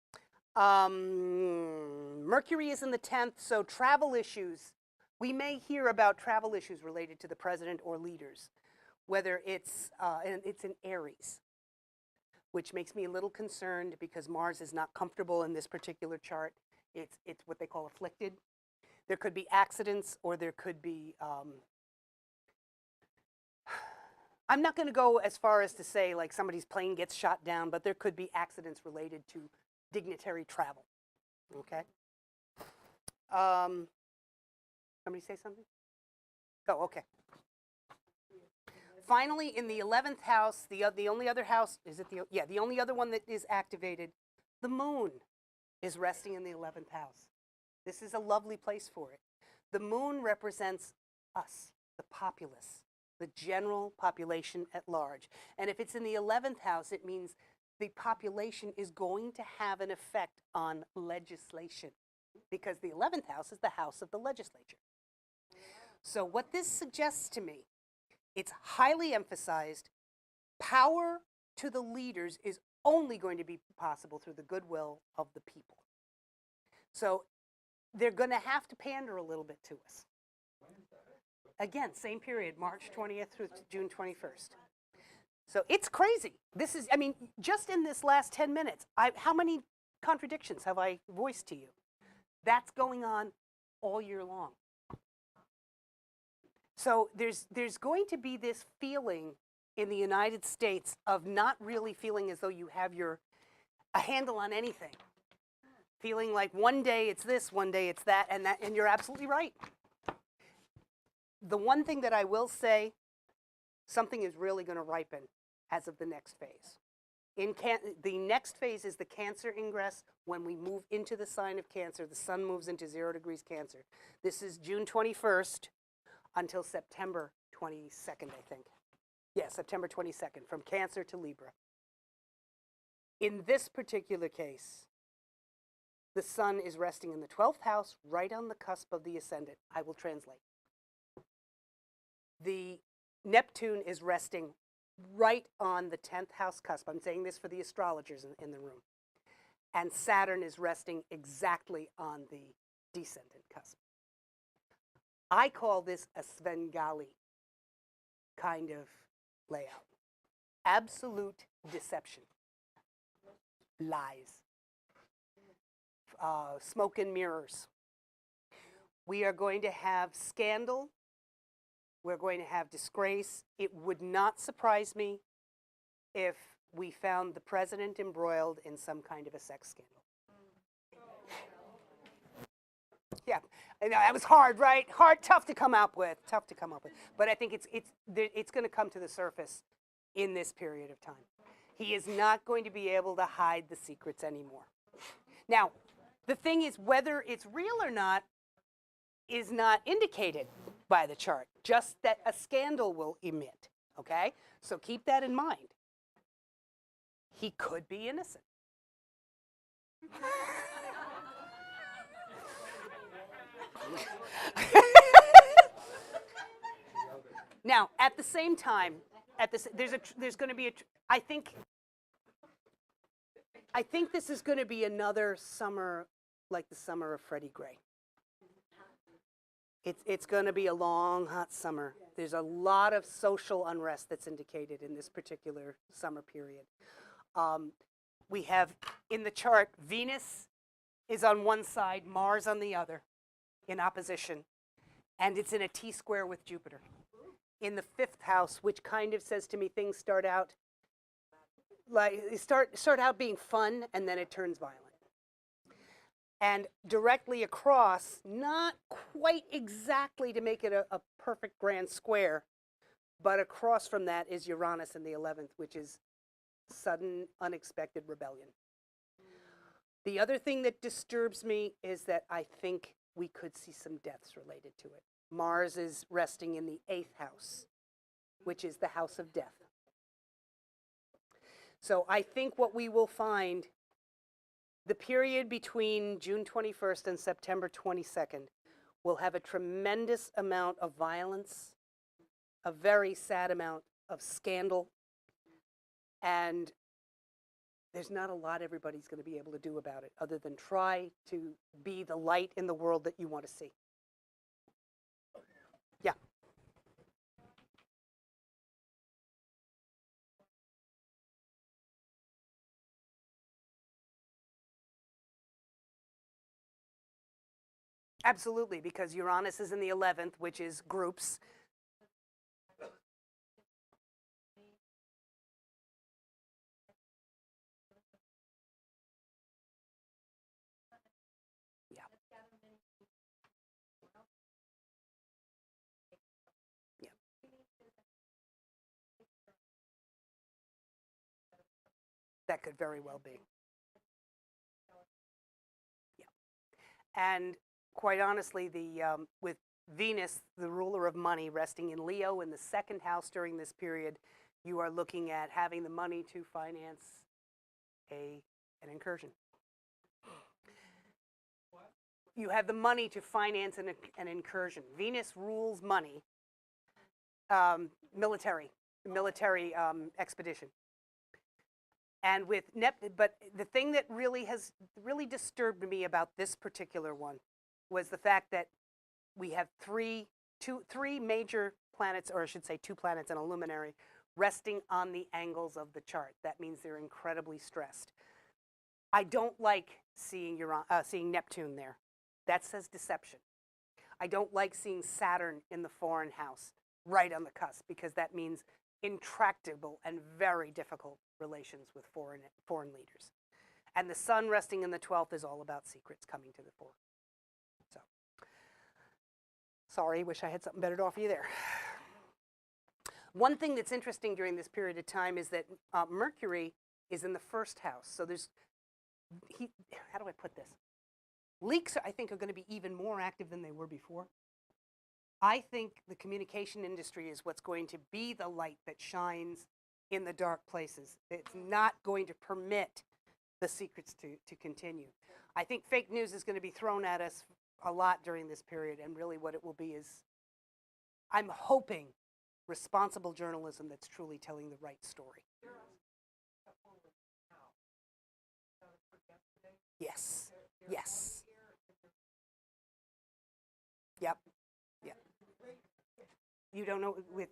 Mercury is in the 10th, so travel issues. We may hear about travel issues related to the president or leaders, whether it's in Aries, which makes me a little concerned because Mars is not comfortable in this particular chart. It's what they call afflicted. There could be accidents, or there could be, I'm not going to go as far as to say like somebody's plane gets shot down, but there could be accidents related to dignitary travel, okay? Somebody say something? Oh, okay. Finally, in the 11th house, the only other house, the only other one that is activated, the moon is resting in the 11th house. This is a lovely place for it. The moon represents us, the populace, the general population at large. And if it's in the 11th house, it means the population is going to have an effect on legislation because the 11th house is the house of the legislature. So what this suggests to me, it's highly emphasized, power to the leaders is only going to be possible through the goodwill of the people. So they're going to have to pander a little bit to us. Again, same period, March 20th through June 21st. So it's crazy. This is, I mean, just in this last 10 minutes, how many contradictions have I voiced to you? That's going on all year long. So there's going to be this feeling in the United States of not really feeling as though you have a handle on anything. Feeling like one day it's this, one day it's that, and you're absolutely right. The one thing that I will say, something is really going to ripen as of the next phase. The next phase is the Cancer ingress. When we move into the sign of Cancer, the sun moves into 0 degrees Cancer. This is June 21st until September 22nd, I think. Yeah, September 22nd, from Cancer to Libra. In this particular case, the sun is resting in the 12th house, right on the cusp of the ascendant. I will translate. The Neptune is resting right on the 10th house cusp. I'm saying this for the astrologers in the room. And Saturn is resting exactly on the descendant cusp. I call this a Svengali kind of layout. Absolute deception. Lies. Smoke and mirrors. We are going to have scandal We're going to have disgrace. It would not surprise me if we found the president embroiled in some kind of a sex scandal. Yeah, I know, that was hard, right? Hard, tough to come up with, But I think it's going to come to the surface in this period of time. He is not going to be able to hide the secrets anymore. Now, the thing is, whether it's real or not is not indicated by the chart, just that a scandal will emit, okay? So keep that in mind. He could be innocent. Now, at the same time, there's going to be I think this is going to be another summer like the summer of Freddie Gray. It's going to be a long, hot summer. There's a lot of social unrest that's indicated in this particular summer period. We have in the chart, Venus is on one side, Mars on the other, in opposition. And it's in a T-square with Jupiter. In the 5th house, which kind of says to me things start out being fun, and then it turns violent. And directly across, not quite exactly to make it a perfect grand square, but across from that is Uranus in the 11th, which is sudden, unexpected rebellion. The other thing that disturbs me is that I think we could see some deaths related to it. Mars is resting in the 8th house, which is the house of death. So I think what we will find, the period between June 21st and September 22nd will have a tremendous amount of violence, a very sad amount of scandal, and there's not a lot everybody's going to be able to do about it other than try to be the light in the world that you want to see. Yeah. Absolutely, because Uranus is in the 11th, which is groups. Yeah. Yeah. That could very well be. Yeah. And quite honestly, with Venus, the ruler of money, resting in Leo in the 2nd house during this period, you are looking at having the money to finance an incursion. You have the money to finance an incursion. Venus rules money, military expedition. And with but the thing that really disturbed me about this particular one was the fact that we have three major planets, or I should say 2 planets and a luminary, resting on the angles of the chart. That means they're incredibly stressed. I don't like seeing Neptune there. That says deception. I don't like seeing Saturn in the foreign house, right on the cusp, because that means intractable and very difficult relations with foreign leaders. And the Sun resting in the 12th is all about secrets coming to the fore. So, sorry, wish I had something better to offer you there. One thing that's interesting during this period of time is that Mercury is in the 1st house. So how do I put this? Leaks, I think, are going to be even more active than they were before. I think the communication industry is what's going to be the light that shines in the dark places. It's not going to permit the secrets to continue. I think fake news is going to be thrown at us a lot during this period, and really what it will be is, I'm hoping, responsible journalism that's truly telling the right story. Yes. Yes. Yep. Yep. You don't know with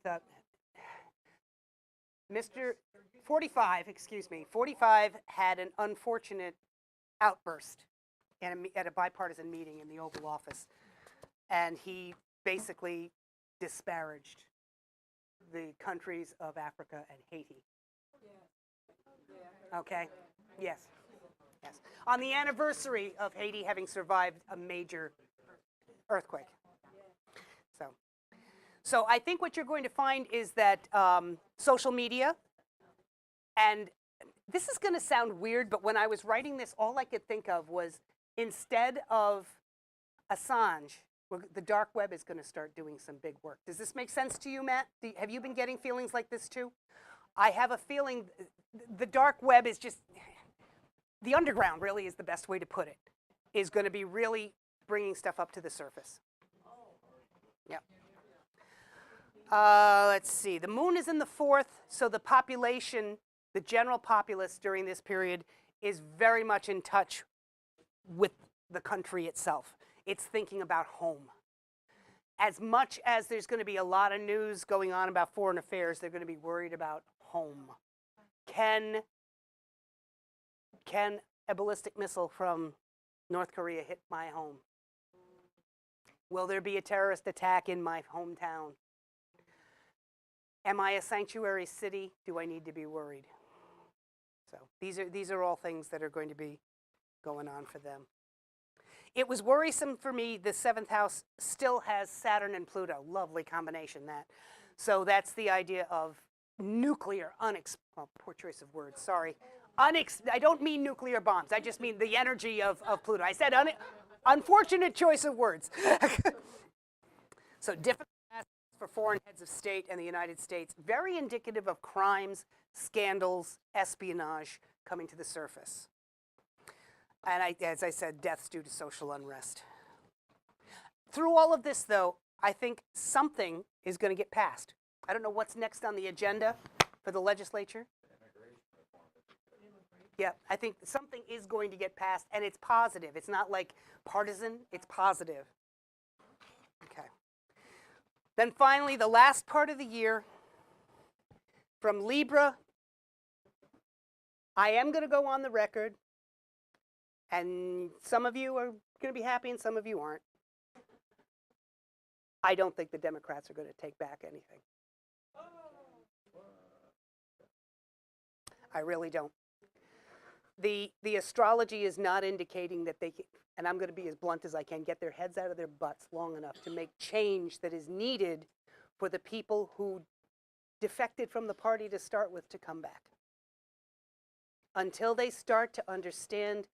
Mr. 45, excuse me, 45 had an unfortunate outburst at a bipartisan meeting in the Oval Office. And he basically disparaged the countries of Africa and Haiti. Okay? Yes. Yes. On the anniversary of Haiti having survived a major earthquake. So I think what you're going to find is that social media, and this is going to sound weird, but when I was writing this, all I could think of was instead of Assange, the dark web is going to start doing some big work. Does this make sense to you, Matt? Have you been getting feelings like this too? I have a feeling the dark web is just, the underground really is the best way to put it, is going to be really bringing stuff up to the surface. Yeah. Let's see, the moon is in the 4th, so the population, the general populace during this period is very much in touch with the country itself. It's thinking about home. As much as there's going to be a lot of news going on about foreign affairs, they're going to be worried about home. Can a ballistic missile from North Korea hit my home? Will there be a terrorist attack in my hometown? Am I a sanctuary city? Do I need to be worried? So these are all things that are going to be going on for them. It was worrisome for me, the 7th house still has Saturn and Pluto. Lovely combination, that. So that's the idea of nuclear, well, poor choice of words, sorry. I don't mean nuclear bombs, I just mean the energy of Pluto. I said unfortunate choice of words. So different for foreign heads of state and the United States, very indicative of crimes, scandals, espionage coming to the surface. And as I said, deaths due to social unrest. Through all of this, though, I think something is going to get passed. I don't know what's next on the agenda for the legislature. Yeah, I think something is going to get passed, and it's positive. It's not like partisan, it's positive. Okay. Then finally, the last part of the year, from Libra, I am going to go on the record, and some of you are going to be happy and some of you aren't. I don't think the Democrats are going to take back anything. I really don't. The astrology is not indicating that they can, and I'm going to be as blunt as I can, get their heads out of their butts long enough to make change that is needed for the people who defected from the party to start with to come back. Until they start to understand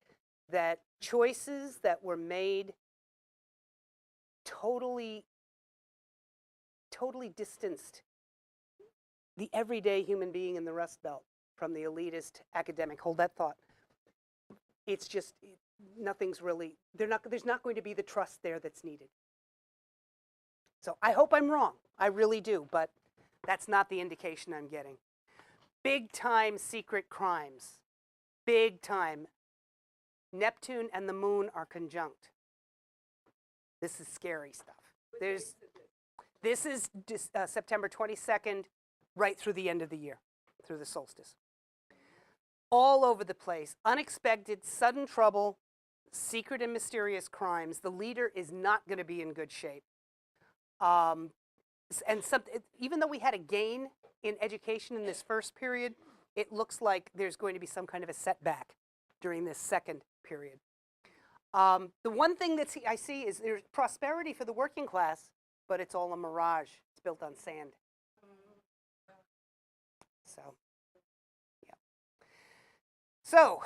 that choices that were made totally distanced the everyday human being in the Rust Belt from the elitist academic. Hold that thought. It's just, nothing's really, there's not going to be the trust there that's needed. So I hope I'm wrong. I really do, but that's not the indication I'm getting. Big time secret crimes. Big time. Neptune and the moon are conjunct. This is scary stuff. This is September 22nd, right through the end of the year, through the solstice. All over the place, unexpected, sudden trouble, secret and mysterious crimes. The leader is not going to be in good shape. And even though we had a gain in education in this first period, it looks like there's going to be some kind of a setback during this second period. The one thing that I see is there's prosperity for the working class, but it's all a mirage. It's built on sand. So, yeah. So,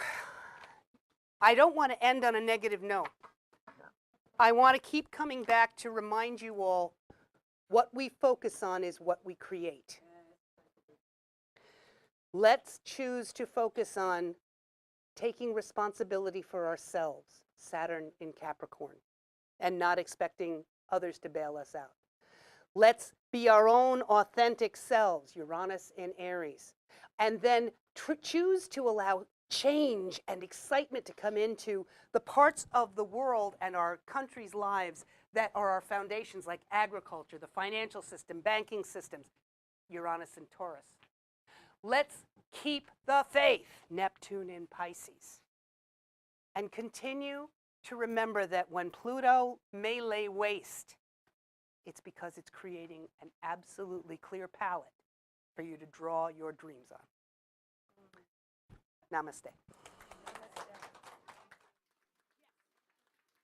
I don't want to end on a negative note. I want to keep coming back to remind you all what we focus on is what we create. Let's choose to focus on taking responsibility for ourselves, Saturn in Capricorn, and not expecting others to bail us out. Let's be our own authentic selves, Uranus in Aries, and then choose to allow change and excitement to come into the parts of the world and our country's lives that are our foundations, like agriculture, the financial system, banking systems, Uranus and Taurus. Let's keep the faith, Neptune in Pisces, and continue to remember that when Pluto may lay waste It's because it's creating an absolutely clear palette for you to draw your dreams on. Namaste.